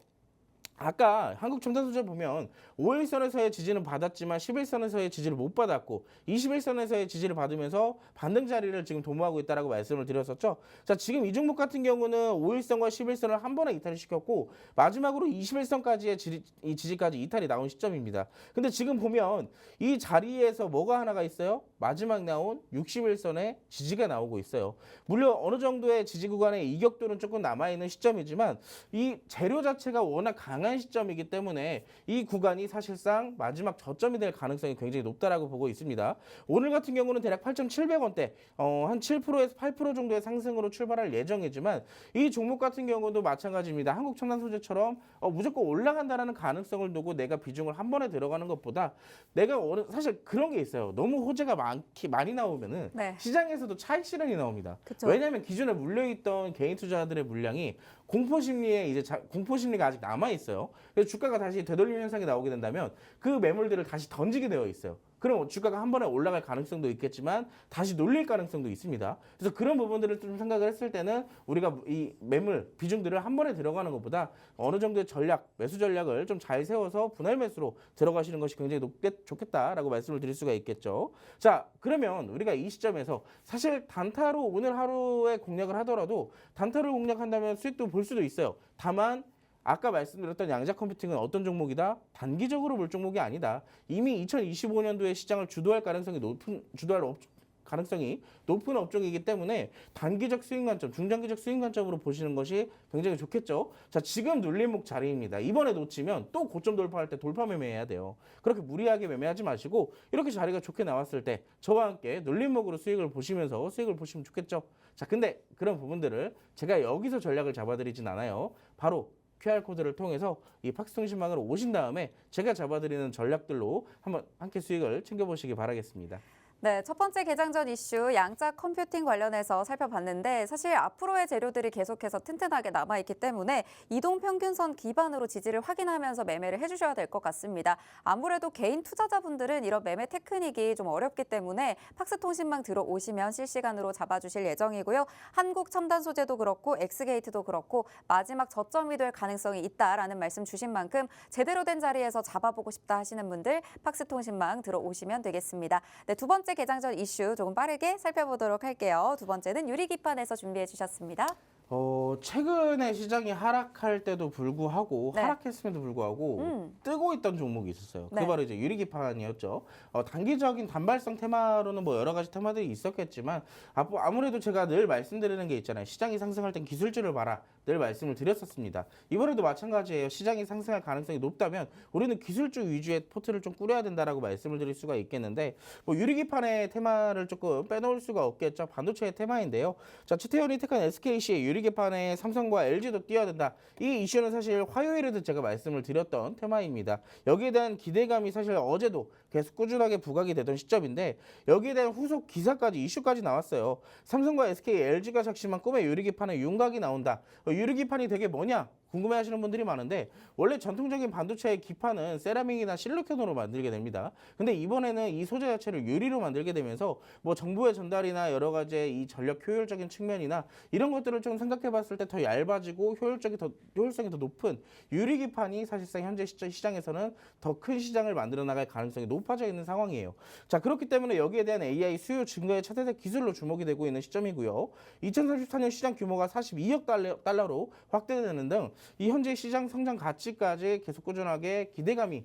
아까 한국 첨단 소재 보면 5일선에서의 지지는 받았지만 11선에서의 지지를 못 받았고 21선에서의 지지를 받으면서 반등 자리를 지금 도모하고 있다라고 말씀을 드렸었죠. 자, 지금 이 종목 같은 경우는 5일선과 11선을 한 번에 이탈을 시켰고 마지막으로 21선까지의 이 지지까지 이탈이 나온 시점입니다. 근데 지금 보면 이 자리에서 뭐가 하나가 있어요? 마지막 나온 61선의 지지가 나오고 있어요. 물론 어느 정도의 지지 구간의 이격도는 조금 남아있는 시점이지만 이 재료 자체가 워낙 강한 시점이기 때문에 이 구간이 사실상 마지막 저점이 될 가능성이 굉장히 높다라고 보고 있습니다. 오늘 같은 경우는 대략 8,700원대, 한 7%에서 8% 정도의 상승으로 출발할 예정이지만 이 종목 같은 경우도 마찬가지입니다. 한국 첨단 소재처럼 무조건 올라간다라는 가능성을 두고 내가 비중을 한 번에 들어가는 것보다 내가 사실 그런 게 있어요. 너무 호재가 많이 나오면은 네. 시장에서도 차익 실현이 나옵니다. 그쵸. 왜냐하면 기존에 물려있던 개인 투자자들의 물량이 공포심리에 공포심리가 아직 남아 있어요. 그래서 주가가 다시 되돌림 현상이 나오게 된다면 그 매물들을 다시 던지게 되어 있어요. 그럼 주가가 한 번에 올라갈 가능성도 있겠지만 다시 놀릴 가능성도 있습니다. 그래서 그런 부분들을 좀 생각을 했을 때는 우리가 이 매물 비중들을 한 번에 들어가는 것보다 어느 정도의 매수 전략을 좀 잘 세워서 분할 매수로 들어가시는 것이 굉장히 좋겠다라고 말씀을 드릴 수가 있겠죠. 자, 그러면 우리가 이 시점에서 사실 단타로 오늘 하루에 공략을 하더라도 단타를 공략한다면 수익도 볼 수도 있어요. 다만 아까 말씀드렸던 양자 컴퓨팅은 어떤 종목이다? 단기적으로 볼 종목이 아니다. 이미 2025년도에 시장을 주도할 가능성이 높은 업종이기 때문에 단기적 수익 관점, 중장기적 수익 관점으로 보시는 것이 굉장히 좋겠죠. 자, 지금 눌림목 자리입니다. 이번에 놓치면 또 고점 돌파할 때 돌파 매매해야 돼요. 그렇게 무리하게 매매하지 마시고 이렇게 자리가 좋게 나왔을 때 저와 함께 눌림목으로 수익을 보시면 좋겠죠. 자, 근데 그런 부분들을 제가 여기서 전략을 잡아드리진 않아요. 바로 QR코드를 통해서 이 팍스통신망으로 오신 다음에 제가 잡아드리는 전략들로 한번 함께 수익을 챙겨보시기 바라겠습니다. 네, 첫 번째 개장 전 이슈 양자 컴퓨팅 관련해서 살펴봤는데 사실 앞으로의 재료들이 계속해서 튼튼하게 남아있기 때문에 이동평균선 기반으로 지지를 확인하면서 매매를 해주셔야 될 것 같습니다. 아무래도 개인 투자자분들은 이런 매매 테크닉이 좀 어렵기 때문에 팍스통신망 들어오시면 실시간으로 잡아주실 예정이고요. 한국 첨단 소재도 그렇고 엑스게이트도 그렇고 마지막 저점이 될 가능성이 있다라는 말씀 주신 만큼 제대로 된 자리에서 잡아보고 싶다 하시는 분들 팍스통신망 들어오시면 되겠습니다. 네, 두 번째 개장 전 이슈 조금 빠르게 살펴보도록 할게요. 두 번째는 유리기판에서 준비해 주셨습니다. 최근에 시장이 하락할 때도 불구하고 네. 하락했음에도 불구하고 뜨고 있던 종목이 있었어요. 그게 네. 바로 이제 유리기판이었죠. 단기적인 단발성 테마로는 뭐 여러 가지 테마들이 있었겠지만 아무래도 제가 늘 말씀드리는 게 있잖아요. 시장이 상승할 땐 기술주를 봐라. 늘 말씀을 드렸었습니다. 이번에도 마찬가지예요. 시장이 상승할 가능성이 높다면 우리는 기술주 위주의 포트를 좀 꾸려야 된다라고 말씀을 드릴 수가 있겠는데 뭐 유리기판의 테마를 조금 빼놓을 수가 없겠죠. 반도체의 테마인데요. 자, 치테온이 택한 SKC의 유리기판에 삼성과 LG도 뛰어든다. 이 이슈는 사실 화요일에도 제가 말씀을 드렸던 테마입니다. 여기에 대한 기대감이 사실 어제도 계속 꾸준하게 부각이 되던 시점인데 여기에 대한 후속 기사까지 이슈까지 나왔어요. 삼성과 SK, LG가 작심한 꿈의 유리기판에 윤곽이 나온다. 유리기판이 되게 뭐냐? 궁금해하시는 분들이 많은데 원래 전통적인 반도체의 기판은 세라믹이나 실리콘으로 만들게 됩니다. 근데 이번에는 이 소재 자체를 유리로 만들게 되면서 뭐 정보의 전달이나 여러 가지의 이 전력 효율적인 측면이나 이런 것들을 좀 생각해 봤을 때 더 얇아지고 효율성이 더 높은 유리 기판이 사실상 현재 시장에서는 더 큰 시장을 만들어 나갈 가능성이 높아져 있는 상황이에요. 자, 그렇기 때문에 여기에 대한 AI 수요 증가의 차세대 기술로 주목이 되고 있는 시점이고요. 2034년 시장 규모가 42억 달러로 확대되는 등 이 현재 시장 성장 가치까지 계속 꾸준하게 기대감이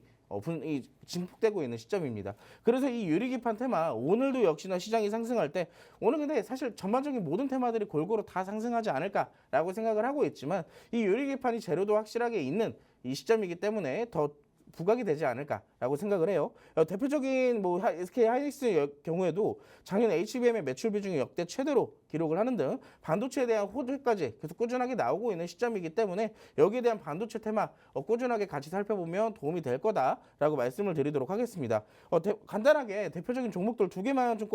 증폭되고 있는 시점입니다. 그래서 이 유리기판 테마 오늘도 역시나 시장이 상승할 때 오늘 근데 사실 전반적인 모든 테마들이 골고루 다 상승하지 않을까라고 생각을 하고 있지만 이 유리기판이 재료도 확실하게 있는 이 시점이기 때문에 더 부각이 되지 않을까라고 생각을 해요. 대표적인 뭐 SK 하이닉스의 경우에도 작년 HBM의 매출 비중이 역대 최대로 기록을 하는 등 반도체에 대한 호재까지 계속 꾸준하게 나오고 있는 시점이기 때문에 여기에 대한 반도체 테마 꾸준하게 같이 살펴보면 도움이 될 거다라고 말씀을 드리도록 하겠습니다. 간단하게 대표적인 종목들 두 개만 좀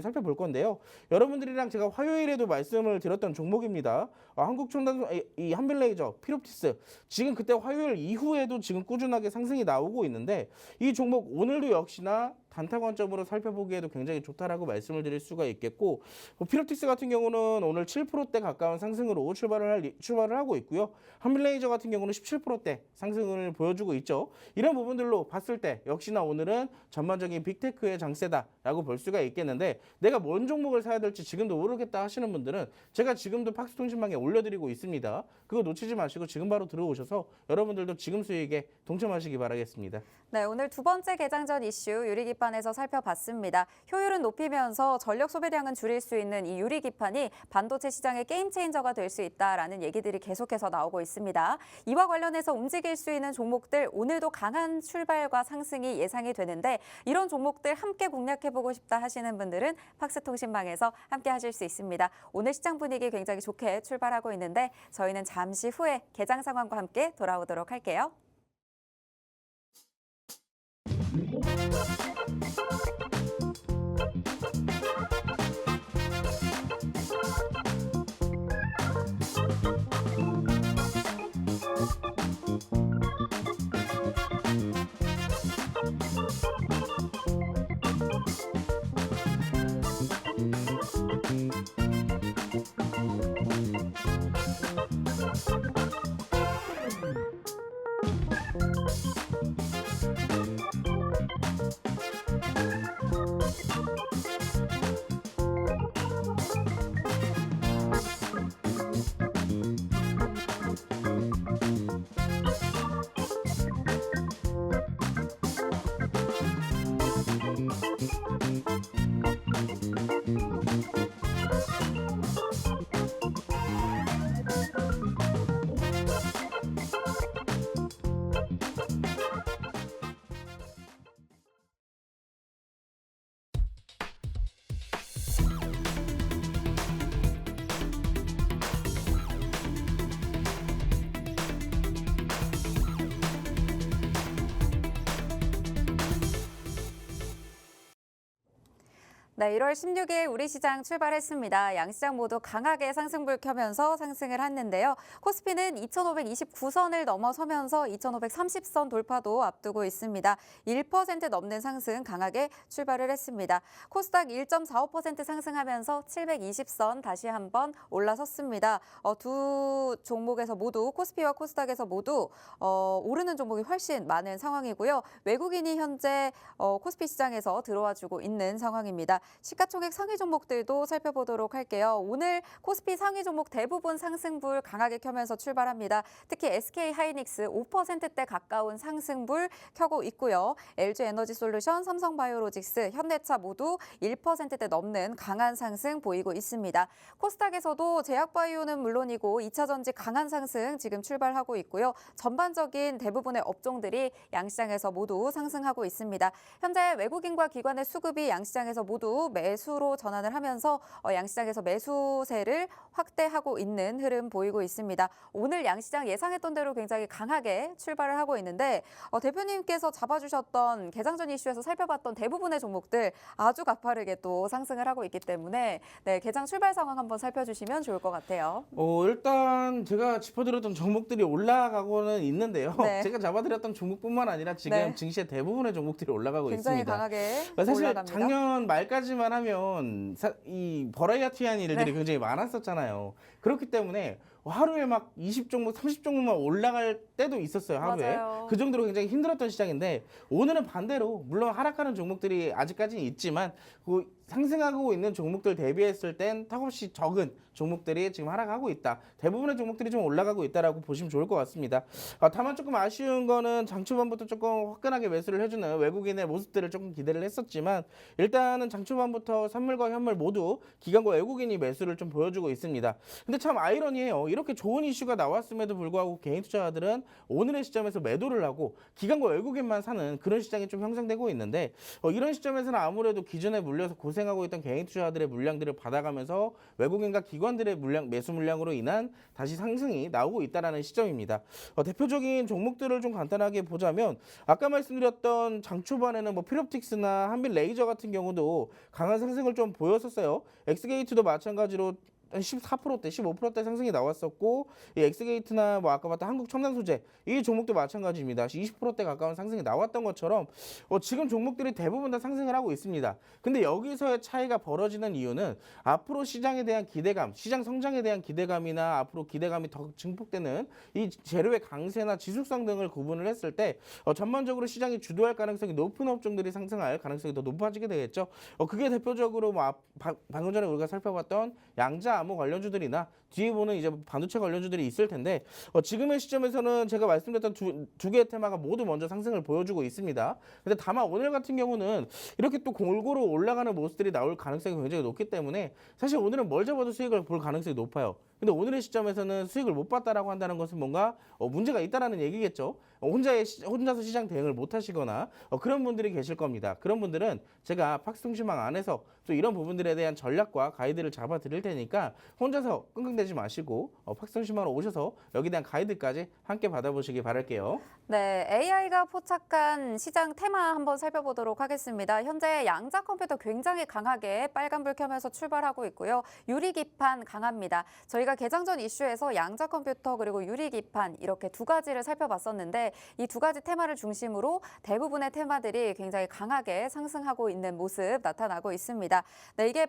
살펴볼 건데요. 여러분들이랑 제가 화요일에도 말씀을 드렸던 종목입니다. 한국첨단 이 한빌레이저, 피롭티스 지금 그때 화요일 이후에도 지금 꾸준하게 상승이 나오고 있는데 이 종목 오늘도 역시나 단타 관점으로 살펴보기에도 굉장히 좋다라고 말씀을 드릴 수가 있겠고 피롭틱스 같은 경우는 오늘 7%대 가까운 상승으로 출발을 하고 있고요. 한빌레이저 같은 경우는 17%대 상승을 보여주고 있죠. 이런 부분들로 봤을 때 역시나 오늘은 전반적인 빅테크의 장세다라고 볼 수가 있겠는데 내가 뭔 종목을 사야 될지 지금도 모르겠다 하시는 분들은 제가 지금도 팍스통신방에 올려드리고 있습니다. 그거 놓치지 마시고 지금 바로 들어오셔서 여러분들도 지금 수익에 동참하시기 바라겠습니다. 네, 오늘 두 번째 개장 전 이슈 유리기판에서 살펴봤습니다. 효율은 높이면서 전력 소비량은 줄일 수 있는 이 유리기판이 반도체 시장의 게임 체인저가 될 수 있다라는 얘기들이 계속해서 나오고 있습니다. 이와 관련해서 움직일 수 있는 종목들 오늘도 강한 출발과 상승이 예상이 되는데 이런 종목들 함께 공략해보고 싶다 하시는 분들은 팍스통신방에서 함께 하실 수 있습니다. 오늘 시장 분위기 굉장히 좋게 출발하고 있는데 저희는 잠시 후에 개장 상황과 함께 돌아오도록 할게요. 네, 1월 16일 우리 시장 출발했습니다. 양시장 모두 강하게 상승불 켜면서 상승을 했는데요. 코스피는 2,529선을 넘어서면서 2,530선 돌파도 앞두고 있습니다. 1% 넘는 상승 강하게 출발을 했습니다. 코스닥 1.45% 상승하면서 720선 다시 한번 올라섰습니다. 두 종목에서 모두 코스피와 코스닥에서 모두 오르는 종목이 훨씬 많은 상황이고요. 외국인이 현재 코스피 시장에서 들어와주고 있는 상황입니다. 시가총액 상위 종목들도 살펴보도록 할게요. 오늘 코스피 상위 종목 대부분 상승불 강하게 켜면서 출발합니다. 특히 SK 하이닉스 5%대 가까운 상승불 켜고 있고요. LG 에너지솔루션, 삼성바이오로직스, 현대차 모두 1%대 넘는 강한 상승 보이고 있습니다. 코스닥에서도 제약바이오는 물론이고 2차전지 강한 상승 지금 출발하고 있고요. 전반적인 대부분의 업종들이 양시장에서 모두 상승하고 있습니다. 현재 외국인과 기관의 수급이 양시장에서 모두 모두 매수로 전환을 하면서 양시장에서 매수세를 확대하고 있는 흐름 보이고 있습니다. 오늘 양시장 예상했던 대로 굉장히 강하게 출발을 하고 있는데 대표님께서 잡아주셨던 개장전 이슈에서 살펴봤던 대부분의 종목들 아주 가파르게 또 상승을 하고 있기 때문에 네, 개장 출발 상황 한번 살펴주시면 좋을 것 같아요. 일단 제가 짚어드렸던 종목들이 올라가고는 있는데요. 네. 제가 잡아드렸던 종목뿐만 아니라 지금 네. 증시의 대부분의 종목들이 올라가고 굉장히 있습니다. 강하게 사실 올라갑니다. 작년 말까지만 하면 이 버라이어티한 일들이 네. 굉장히 많았었잖아요. 그렇기 때문에 하루에 막 20종목, 30종목만 올라갈 때도 있었어요. 하루에. 맞아요. 그 정도로 굉장히 힘들었던 시장인데 오늘은 반대로 물론 하락하는 종목들이 아직까지는 있지만 그 상승하고 있는 종목들 대비했을 땐 턱없이 적은 종목들이 지금 하락하고 있다. 대부분의 종목들이 좀 올라가고 있다라고 보시면 좋을 것 같습니다. 다만 조금 아쉬운 거는 장 초반부터 조금 화끈하게 매수를 해주는 외국인의 모습들을 조금 기대를 했었지만 일단은 장 초반부터 선물과 현물 모두 기관과 외국인이 매수를 좀 보여주고 있습니다. 근데 참 아이러니해요. 이렇게 좋은 이슈가 나왔음에도 불구하고 개인 투자자들은 오늘의 시점에서 매도를 하고 기관과 외국인만 사는 그런 시장이 좀 형성되고 있는데 이런 시점에서는 아무래도 기존에 물려서 고생하고 있던 개인 투자자들의 물량들을 받아가면서 외국인과 기관들의 매수 물량으로 인한 다시 상승이 나오고 있다는 시점입니다. 대표적인 종목들을 좀 간단하게 보자면 아까 말씀드렸던 장 초반에는 뭐 필옵틱스나 한빛 레이저 같은 경우도 강한 상승을 좀 보였었어요. 엑스게이트도 마찬가지로 14%대, 15%대 상승이 나왔었고 이 엑스게이트나 뭐 아까 봤던 한국첨단소재 이 종목도 마찬가지입니다. 20%대 가까운 상승이 나왔던 것처럼 지금 종목들이 대부분 다 상승을 하고 있습니다. 근데 여기서의 차이가 벌어지는 이유는 앞으로 시장에 대한 기대감, 시장 성장에 대한 기대감이나 앞으로 기대감이 더 증폭되는 이 재료의 강세나 지속성 등을 구분을 했을 때 전반적으로 시장이 주도할 가능성이 높은 업종들이 상승할 가능성이 더 높아지게 되겠죠. 그게 대표적으로 뭐 방금 전에 우리가 살펴봤던 양자 암호 관련주들이나 뒤에 보는 이제 반도체 관련주들이 있을 텐데 지금의 시점에서는 제가 말씀드렸던 두 개의 테마가 모두 먼저 상승을 보여주고 있습니다. 근데 다만 오늘 같은 경우는 이렇게 또 골고루 올라가는 모습들이 나올 가능성이 굉장히 높기 때문에 사실 오늘은 뭘 잡아도 수익을 볼 가능성이 높아요. 근데 오늘의 시점에서는 수익을 못 봤다라고 한다는 것은 뭔가 문제가 있다라는 얘기겠죠. 혼자서 시장 대응을 못 하시거나 그런 분들이 계실 겁니다. 그런 분들은 제가 팍스통신망 안에서 또 이런 부분들에 대한 전략과 가이드를 잡아 드릴 테니까 혼자서 끙끙대지 마시고 팍스통신망으로 오셔서 여기에 대한 가이드까지 함께 받아보시기 바랄게요. 네, AI가 포착한 시장 테마 한번 살펴보도록 하겠습니다. 현재 양자 컴퓨터 굉장히 강하게 빨간불 켜면서 출발하고 있고요. 유리기판 강합니다. 저희가 개장전 이슈에서 양자 컴퓨터 그리고 유리기판 이렇게 두 가지를 살펴봤었는데 이 두 가지 테마를 중심으로 대부분의 테마들이 굉장히 강하게 상승하고 있는 모습 나타나고 있습니다. 네, 이게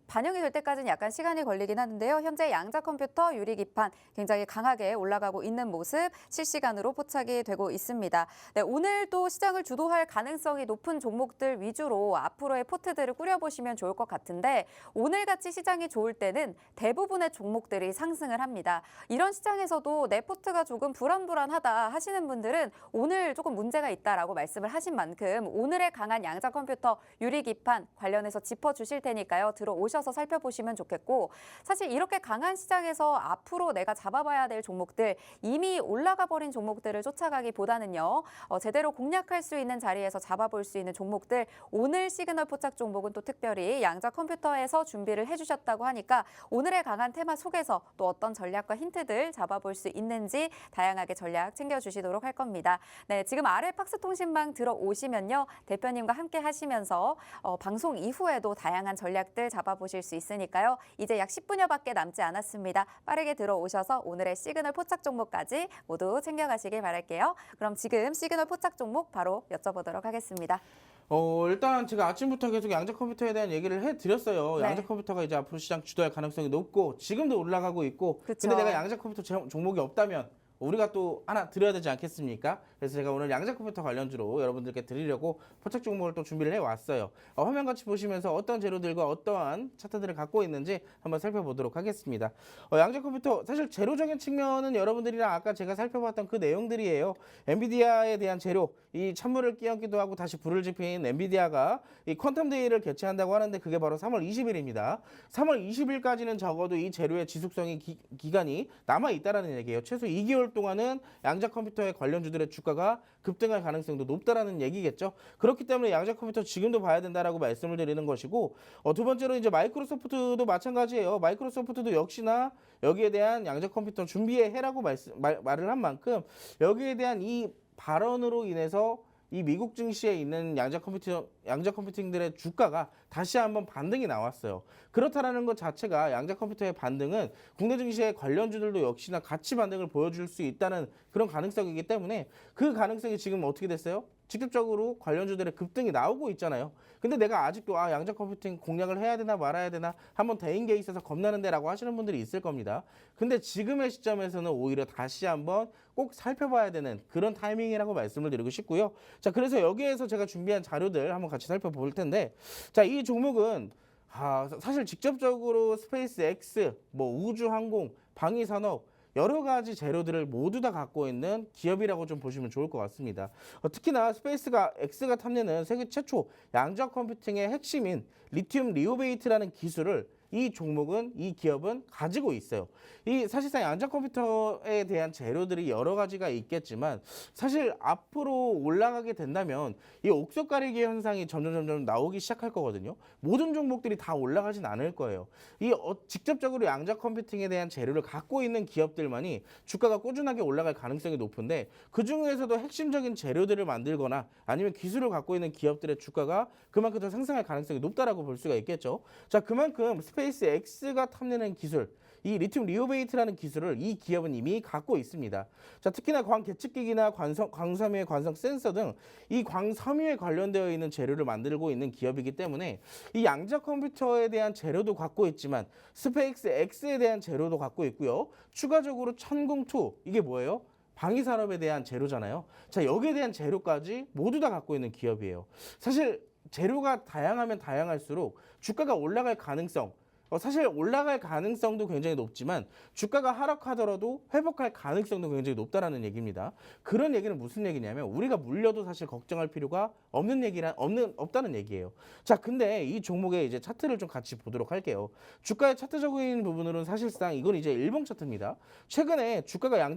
반영이 될 때까지는 약간 시간이 걸리긴 하는데요. 현재 양자 컴퓨터, 유리기판 굉장히 강하게 올라가고 있는 모습 실시간으로 포착이 되고 있습니다. 네, 오늘도 시장을 주도할 가능성이 높은 종목들 위주로 앞으로의 포트들을 꾸려보시면 좋을 것 같은데 오늘같이 시장이 좋을 때는 대부분의 종목들이 상승을 합니다. 이런 시장에서도 내 포트가 조금 불안불안하다 하시는 분들은 오늘 조금 문제가 있다라고 말씀을 하신 만큼 오늘의 강한 양자 컴퓨터, 유리기판 관련해서 짚어주실 테니까요. 들어오셔서 살펴보시면 좋겠고 사실 이렇게 강한 시장에서 앞으로 내가 잡아봐야 될 종목들 이미 올라가 버린 종목들을 쫓아가기보다는요. 제대로 공략할 수 있는 자리에서 잡아볼 수 있는 종목들 오늘 시그널 포착 종목은 또 특별히 양자 컴퓨터에서 준비를 해주셨다고 하니까 오늘의 강한 테마 속에서 또 어떤 전략과 힌트들 잡아볼 수 있는지 다양하게 전략 챙겨주시도록 할 겁니다. 네, 지금 아래 팍스통신망 들어오시면요. 대표님과 함께 하시면서 방송 이후에도 다양한 전략들 잡아보실 수 있으니까요. 이제 약 10분여밖에 남지 않았습니다. 빠르게 들어오셔서 오늘의 시그널 포착 종목까지 모두 챙겨가시길 바랄게요. 그럼 지금 시그널 포착 종목 바로 여쭤보도록 하겠습니다. 일단 제가 아침부터 계속 양자 컴퓨터에 대한 얘기를 해드렸어요. 네. 양자 컴퓨터가 이제 앞으로 시장 주도할 가능성이 높고 지금도 올라가고 있고 그쵸. 근데 내가 양자 컴퓨터 종목이 없다면 우리가 또 하나 드려야 되지 않겠습니까? 그래서 제가 오늘 양자 컴퓨터 관련주로 여러분들께 드리려고 포착 종목을 또 준비를 해왔어요. 화면 같이 보시면서 어떤 재료들과 어떠한 차트들을 갖고 있는지 한번 살펴보도록 하겠습니다. 양자 컴퓨터 사실 재료적인 측면은 여러분들이랑 아까 제가 살펴봤던 그 내용들이에요. 엔비디아에 대한 재료, 이 찬물을 끼얹기도 하고 다시 불을 지핀 엔비디아가 이 퀀텀 데이를 개최한다고 하는데 그게 바로 3월 20일입니다. 3월 20일까지는 적어도 이 재료의 지속성이 기간이 남아 있다라는 얘기예요. 최소 2개월 동안은 양자 컴퓨터의 관련주들의 주가가 급등할 가능성도 높다라는 얘기겠죠. 그렇기 때문에 양자 컴퓨터 지금도 봐야 된다라고 말씀을 드리는 것이고, 두 번째로 이제 마이크로소프트도 마찬가지예요. 마이크로소프트도 역시나 여기에 대한 양자 컴퓨터 준비해 해라고 말을 한 만큼 여기에 대한 이 발언으로 인해서 이 미국 증시에 있는 양자 컴퓨팅들의 주가가 다시 한번 반등이 나왔어요. 그렇다라는 것 자체가 양자 컴퓨터의 반등은 국내 증시의 관련주들도 역시나 같이 반등을 보여줄 수 있다는 그런 가능성이기 때문에 그 가능성이 지금 어떻게 됐어요? 직접적으로 관련주들의 급등이 나오고 있잖아요. 근데 내가 아직도 양자 컴퓨팅 공략을 해야 되나 말아야 되나 한번 대인계에 있어서 겁나는데 라고 하시는 분들이 있을 겁니다. 근데 지금의 시점에서는 오히려 다시 한번 꼭 살펴봐야 되는 그런 타이밍이라고 말씀을 드리고 싶고요. 자, 그래서 여기에서 제가 준비한 자료들 한번 같이 살펴볼 텐데, 자, 이 종목은 사실 직접적으로 스페이스 X, 우주항공, 방위산업 여러 가지 재료들을 모두 다 갖고 있는 기업이라고 좀 보시면 좋을 것 같습니다. 특히나 스페이스가 X가 탐내는 세계 최초 양자 컴퓨팅의 핵심인 리튬 리오베이트라는 기술을 이 종목은, 이 기업은 가지고 있어요. 이 사실상 양자 컴퓨터에 대한 재료들이 여러 가지가 있겠지만 사실 앞으로 올라가게 된다면 이 옥석 가리기 현상이 점점 나오기 시작할 거거든요. 모든 종목들이 다 올라가진 않을 거예요. 직접적으로 양자 컴퓨팅에 대한 재료를 갖고 있는 기업들만이 주가가 꾸준하게 올라갈 가능성이 높은데, 그 중에서도 핵심적인 재료들을 만들거나 아니면 기술을 갖고 있는 기업들의 주가가 그만큼 더 상승할 가능성이 높다라고 볼 수가 있겠죠. 자, 그만큼 스페이스 X가 탐내는 기술, 이 리튬 리오베이트라는 기술을 이 기업은 이미 갖고 있습니다. 자, 특히나 광 계측기기나 광섬유의 관성 센서 등 이 광섬유에 관련되어 있는 재료를 만들고 있는 기업이기 때문에 이 양자 컴퓨터에 대한 재료도 갖고 있지만 스페이스 X에 대한 재료도 갖고 있고요. 추가적으로 천공투, 이게 뭐예요? 방위산업에 대한 재료잖아요. 자, 여기에 대한 재료까지 모두 다 갖고 있는 기업이에요. 사실 재료가 다양하면 다양할수록 주가가 올라갈 가능성, 사실 올라갈 가능성도 굉장히 높지만 주가가 하락하더라도 회복할 가능성도 굉장히 높다라는 얘기입니다. 그런 얘기는 무슨 얘기냐면 우리가 물려도 사실 걱정할 필요가 없다는 얘기예요. 자, 근데 이 종목의 이제 차트를 좀 같이 보도록 할게요. 주가의 차트적인 부분으로는 사실상 이건 이제 일봉 차트입니다. 최근에 주가가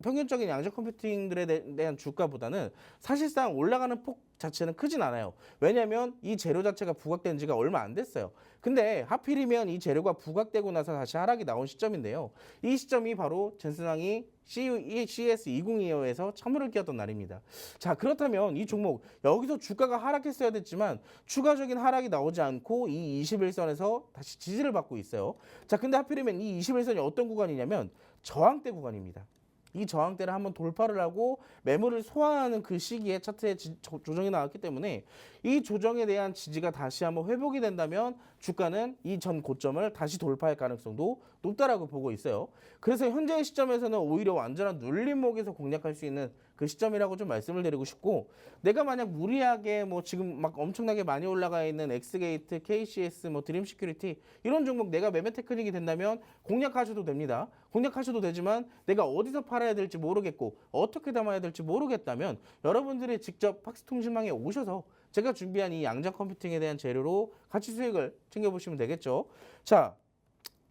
평균적인 양자 컴퓨팅들에 대한 주가보다는 사실상 올라가는 폭 자체는 크진 않아요. 왜냐하면 이 재료 자체가 부각된 지가 얼마 안 됐어요. 근데 하필이면 이 재료가 부각되고 나서 다시 하락이 나온 시점인데요. 이 시점이 바로 젠슨왕이 CES2025에서 찬물을 끼얹던 날입니다. 자, 그렇다면 이 종목 여기서 주가가 하락했어야 됐지만 추가적인 하락이 나오지 않고 이 21선에서 다시 지지를 받고 있어요. 자, 근데 하필이면 이 21선이 어떤 구간이냐면 저항대 구간입니다. 이 저항대를 한번 돌파를 하고 매물을 소화하는 그 시기에 차트에 조정이 나왔기 때문에 이 조정에 대한 지지가 다시 한번 회복이 된다면 주가는 이 전 고점을 다시 돌파할 가능성도 높다라고 보고 있어요. 그래서 현재의 시점에서는 오히려 완전한 눌림목에서 공략할 수 있는 그 시점이라고 좀 말씀을 드리고 싶고, 내가 만약 무리하게 지금 막 엄청나게 많이 올라가 있는 엑스게이트, KCS, 드림 시큐리티 이런 종목 내가 매매 테크닉이 된다면 공략하셔도 됩니다. 공략하셔도 되지만 내가 어디서 팔아야 될지 모르겠고 어떻게 담아야 될지 모르겠다면 여러분들이 직접 팍스통신망에 오셔서 제가 준비한 이 양자 컴퓨팅에 대한 재료로 같이 수익을 챙겨보시면 되겠죠. 자,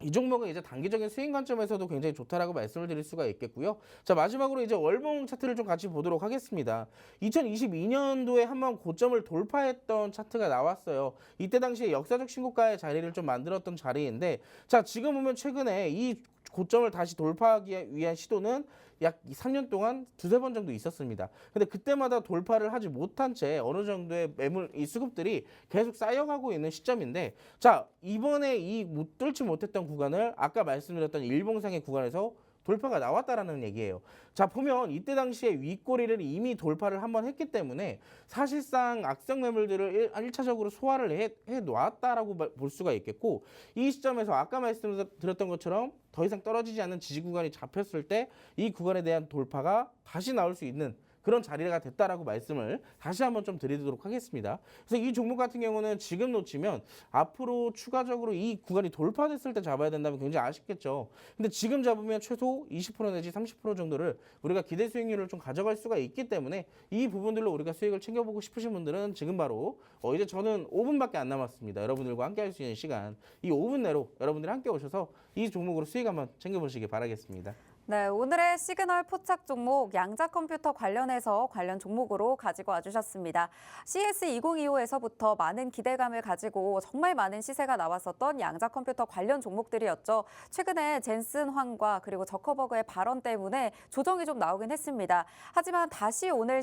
이 종목은 이제 단기적인 수익 관점에서도 굉장히 좋다라고 말씀을 드릴 수가 있겠고요. 자, 마지막으로 이제 월봉 차트를 좀 같이 보도록 하겠습니다. 2022년도에 한번 고점을 돌파했던 차트가 나왔어요. 이때 당시에 역사적 신고가의 자리를 좀 만들었던 자리인데, 자, 지금 보면 최근에 이 고점을 다시 돌파하기 위한 시도는 약 3년 동안 두세 번 정도 있었습니다. 근데 그때마다 돌파를 하지 못한 채 어느 정도의 이 수급들이 계속 쌓여가고 있는 시점인데, 자, 이번에 이 뚫지 못했던 구간을 아까 말씀드렸던 일봉상의 구간에서 돌파가 나왔다라는 얘기예요. 자, 보면 이때 당시에 윗꼬리를 이미 돌파를 한번 했기 때문에 사실상 악성 매물들을 1차적으로 소화를 해 놓았다라고 볼 수가 있겠고, 이 시점에서 아까 말씀드렸던 것처럼 더 이상 떨어지지 않는 지지 구간이 잡혔을 때 이 구간에 대한 돌파가 다시 나올 수 있는 그런 자리가 됐다라고 말씀을 다시 한번 좀 드리도록 하겠습니다. 그래서 이 종목 같은 경우는 지금 놓치면 앞으로 추가적으로 이 구간이 돌파됐을 때 잡아야 된다면 굉장히 아쉽겠죠. 근데 지금 잡으면 최소 20% 내지 30% 정도를 우리가 기대 수익률을 좀 가져갈 수가 있기 때문에 이 부분들로 우리가 수익을 챙겨보고 싶으신 분들은 지금 바로 이제 저는 5분밖에 안 남았습니다. 여러분들과 함께 할 수 있는 시간, 이 5분 내로 여러분들이 함께 오셔서 이 종목으로 수익 한번 챙겨보시기 바라겠습니다. 네, 오늘의 시그널 포착 종목 양자 컴퓨터 관련해서 관련 종목으로 가지고 와주셨습니다. CS2025에서부터 많은 기대감을 가지고 정말 많은 시세가 나왔었던 양자 컴퓨터 관련 종목들이었죠. 최근에 젠슨 황과 그리고 저커버그의 발언 때문에 조정이 좀 나오긴 했습니다. 하지만 다시 오늘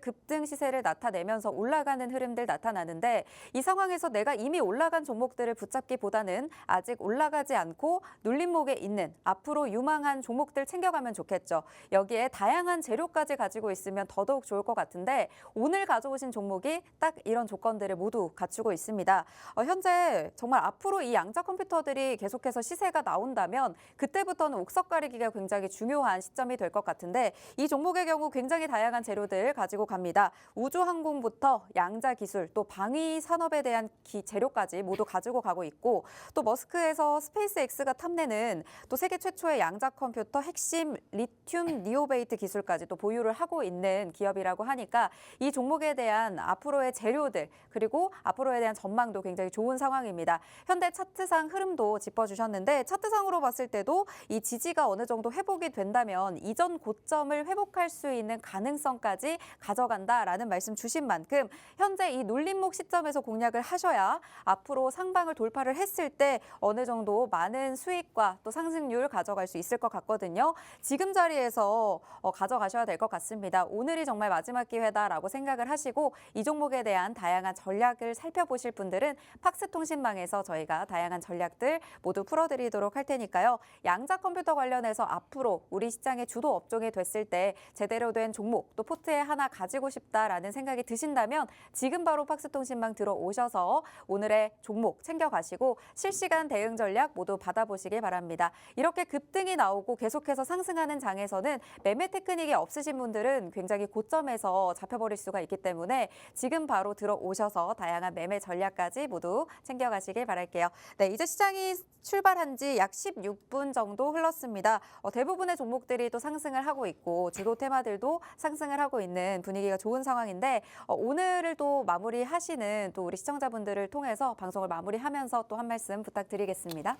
급등 시세를 나타내면서 올라가는 흐름들 나타나는데 이 상황에서 내가 이미 올라간 종목들을 붙잡기보다는 아직 올라가지 않고 눌림목에 있는 앞으로 유망한 종목들 챙겨가면 좋겠죠. 여기에 다양한 재료까지 가지고 있으면 더더욱 좋을 것 같은데 오늘 가져오신 종목이 딱 이런 조건들을 모두 갖추고 있습니다. 현재 정말 앞으로 이 양자 컴퓨터들이 계속해서 시세가 나온다면 그때부터는 옥석 가리기가 굉장히 중요한 시점이 될 것 같은데 이 종목의 경우 굉장히 다양한 재료들 가지고 갑니다. 우주항공부터 양자 기술 또 방위 산업에 대한 재료까지 모두 가지고 가고 있고 또 머스크에서 스페이스X가 탐내는 또 세계 최초의 양자 컴퓨터 핵심 리튬 니오베이트 기술까지 또 보유를 하고 있는 기업이라고 하니까 이 종목에 대한 앞으로의 재료들 그리고 앞으로에 대한 전망도 굉장히 좋은 상황입니다. 현대 차트상 흐름도 짚어주셨는데 차트상으로 봤을 때도 이 지지가 어느 정도 회복이 된다면 이전 고점을 회복할 수 있는 가능성까지 가져간다라는 말씀 주신 만큼 현재 이 눌림목 시점에서 공략을 하셔야 앞으로 상방을 돌파를 했을 때 어느 정도 많은 수익과 또 상승률 가져갈 수 있을 것 같거든요. 지금 자리에서 가져가셔야 될 것 같습니다. 오늘이 정말 마지막 기회다라고 생각을 하시고 이 종목에 대한 다양한 전략을 살펴보실 분들은 팍스통신망에서 저희가 다양한 전략들 모두 풀어드리도록 할 테니까요. 양자 컴퓨터 관련해서 앞으로 우리 시장의 주도 업종이 됐을 때 제대로 된 종목 또 포트에 하나 가지고 싶다라는 생각이 드신다면 지금 바로 팍스통신망 들어오셔서 오늘의 종목 챙겨가시고 실시간 대응 전략 모두 받아보시길 바랍니다. 이렇게 급등이 나오고 계속해서 상승하는 장에서는 매매 테크닉이 없으신 분들은 굉장히 고점에서 잡혀버릴 수가 있기 때문에 지금 바로 들어오셔서 다양한 매매 전략까지 모두 챙겨가시길 바랄게요. 네, 이제 시장이 출발한 지 약 16분 정도 흘렀습니다. 대부분의 종목들이 또 상승을 하고 있고 주도 테마들도 상승을 하고 있는 분위기가 좋은 상황인데 오늘을 또 마무리하시는 또 우리 시청자분들을 통해서 방송을 마무리하면서 또 한 말씀 부탁드리겠습니다.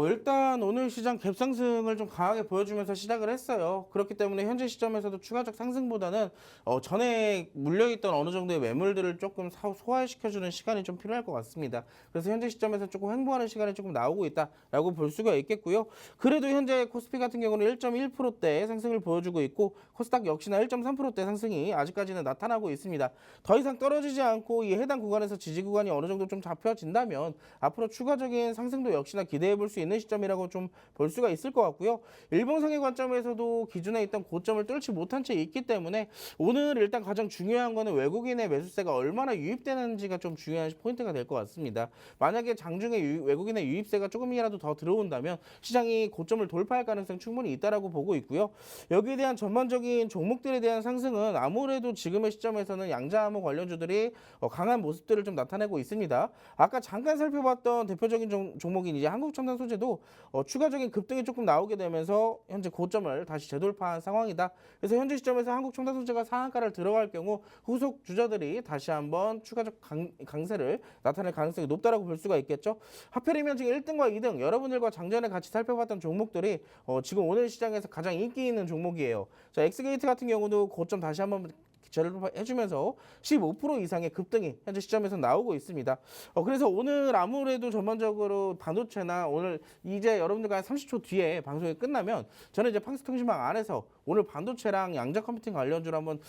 일단 오늘 시장 갭상승을 좀 강하게 보여주면서 시작을 했어요. 그렇기 때문에 현재 시점에서도 추가적 상승보다는 전에 물려있던 어느 정도의 매물들을 조금 소화시켜주는 시간이 좀 필요할 것 같습니다. 그래서 현재 시점에서 조금 횡보하는 시간이 조금 나오고 있다라고 볼 수가 있겠고요. 그래도 현재 코스피 같은 경우는 1.1%대 상승을 보여주고 있고 코스닥 역시나 1.3%대 상승이 아직까지는 나타나고 있습니다. 더 이상 떨어지지 않고 이 해당 구간에서 지지 구간이 어느 정도 좀 잡혀진다면 앞으로 추가적인 상승도 역시나 기대해 볼 수 있는 시점이라고 좀 볼 수가 있을 것 같고요. 일봉상의 관점에서도 기존에 있던 고점을 뚫지 못한 채 있기 때문에 오늘 일단 가장 중요한 거는 외국인의 매수세가 얼마나 유입되는지가 좀 중요한 포인트가 될 것 같습니다. 만약에 장중에 외국인의 유입세가 조금이라도 더 들어온다면 시장이 고점을 돌파할 가능성 충분히 있다라고 보고 있고요. 여기에 대한 전반적인 종목들에 대한 상승은 아무래도 지금의 시점에서는 양자암호 관련주들이 강한 모습들을 좀 나타내고 있습니다. 아까 잠깐 살펴봤던 대표적인 종목인 이제 한국첨단소재도 추가적인 급등이 조금 나오게 되면서 현재 고점을 다시 재돌파한 상황이다. 그래서 현재 시점에서 한국첨단소재가 상한가를 들어갈 경우 후속 주자들이 다시 한번 추가적 강세를 나타낼 가능성이 높다라고 볼 수가 있겠죠. 하필이면 지금 1등과 2등 여러분들과 장전에 같이 살펴봤던 종목들이 지금 오늘 시장에서 가장 인기 있는 종목이에요. 자, 엑스게이트 같은 경우도 고점 다시 한번 해주면서 15% 이상의 급등이 현재 시점에서 나오고 있습니다. 그래서 오늘 아무래도 전반적으로 반도체나 오늘 이제 여러분들과 한 30초 뒤에 방송이 끝나면 저는 이제 팡스통신망 안에서 오늘 반도체랑 양자 컴퓨팅 관련주로 한번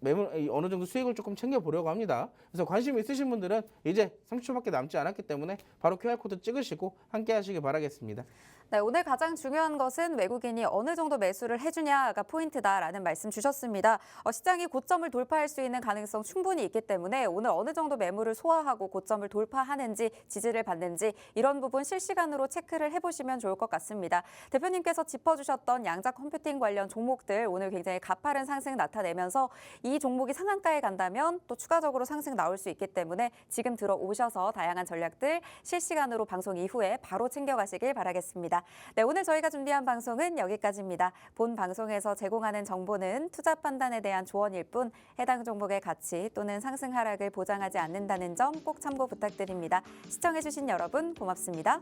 매물 어느 정도 수익을 조금 챙겨보려고 합니다. 그래서 관심 있으신 분들은 이제 30초밖에 남지 않았기 때문에 바로 QR코드 찍으시고 함께 하시길 바라겠습니다. 네, 오늘 가장 중요한 것은 외국인이 어느 정도 매수를 해주냐가 포인트다라는 말씀 주셨습니다. 시장이 고점을 돌파할 수 있는 가능성 충분히 있기 때문에 오늘 어느 정도 매물을 소화하고 고점을 돌파하는지 지지를 받는지 이런 부분 실시간으로 체크를 해보시면 좋을 것 같습니다. 대표님께서 짚어주셨던 양자 컴퓨팅 관련 종목들 오늘 굉장히 가파른 상승 나타내면서 이 종목이 상한가에 간다면 또 추가적으로 상승 나올 수 있기 때문에 지금 들어오셔서 다양한 전략들 실시간으로 방송 이후에 바로 챙겨가시길 바라겠습니다. 네, 오늘 저희가 준비한 방송은 여기까지입니다. 본 방송에서 제공하는 정보는 투자 판단에 대한 조언일 뿐 해당 종목의 가치 또는 상승 하락을 보장하지 않는다는 점 꼭 참고 부탁드립니다. 시청해주신 여러분 고맙습니다.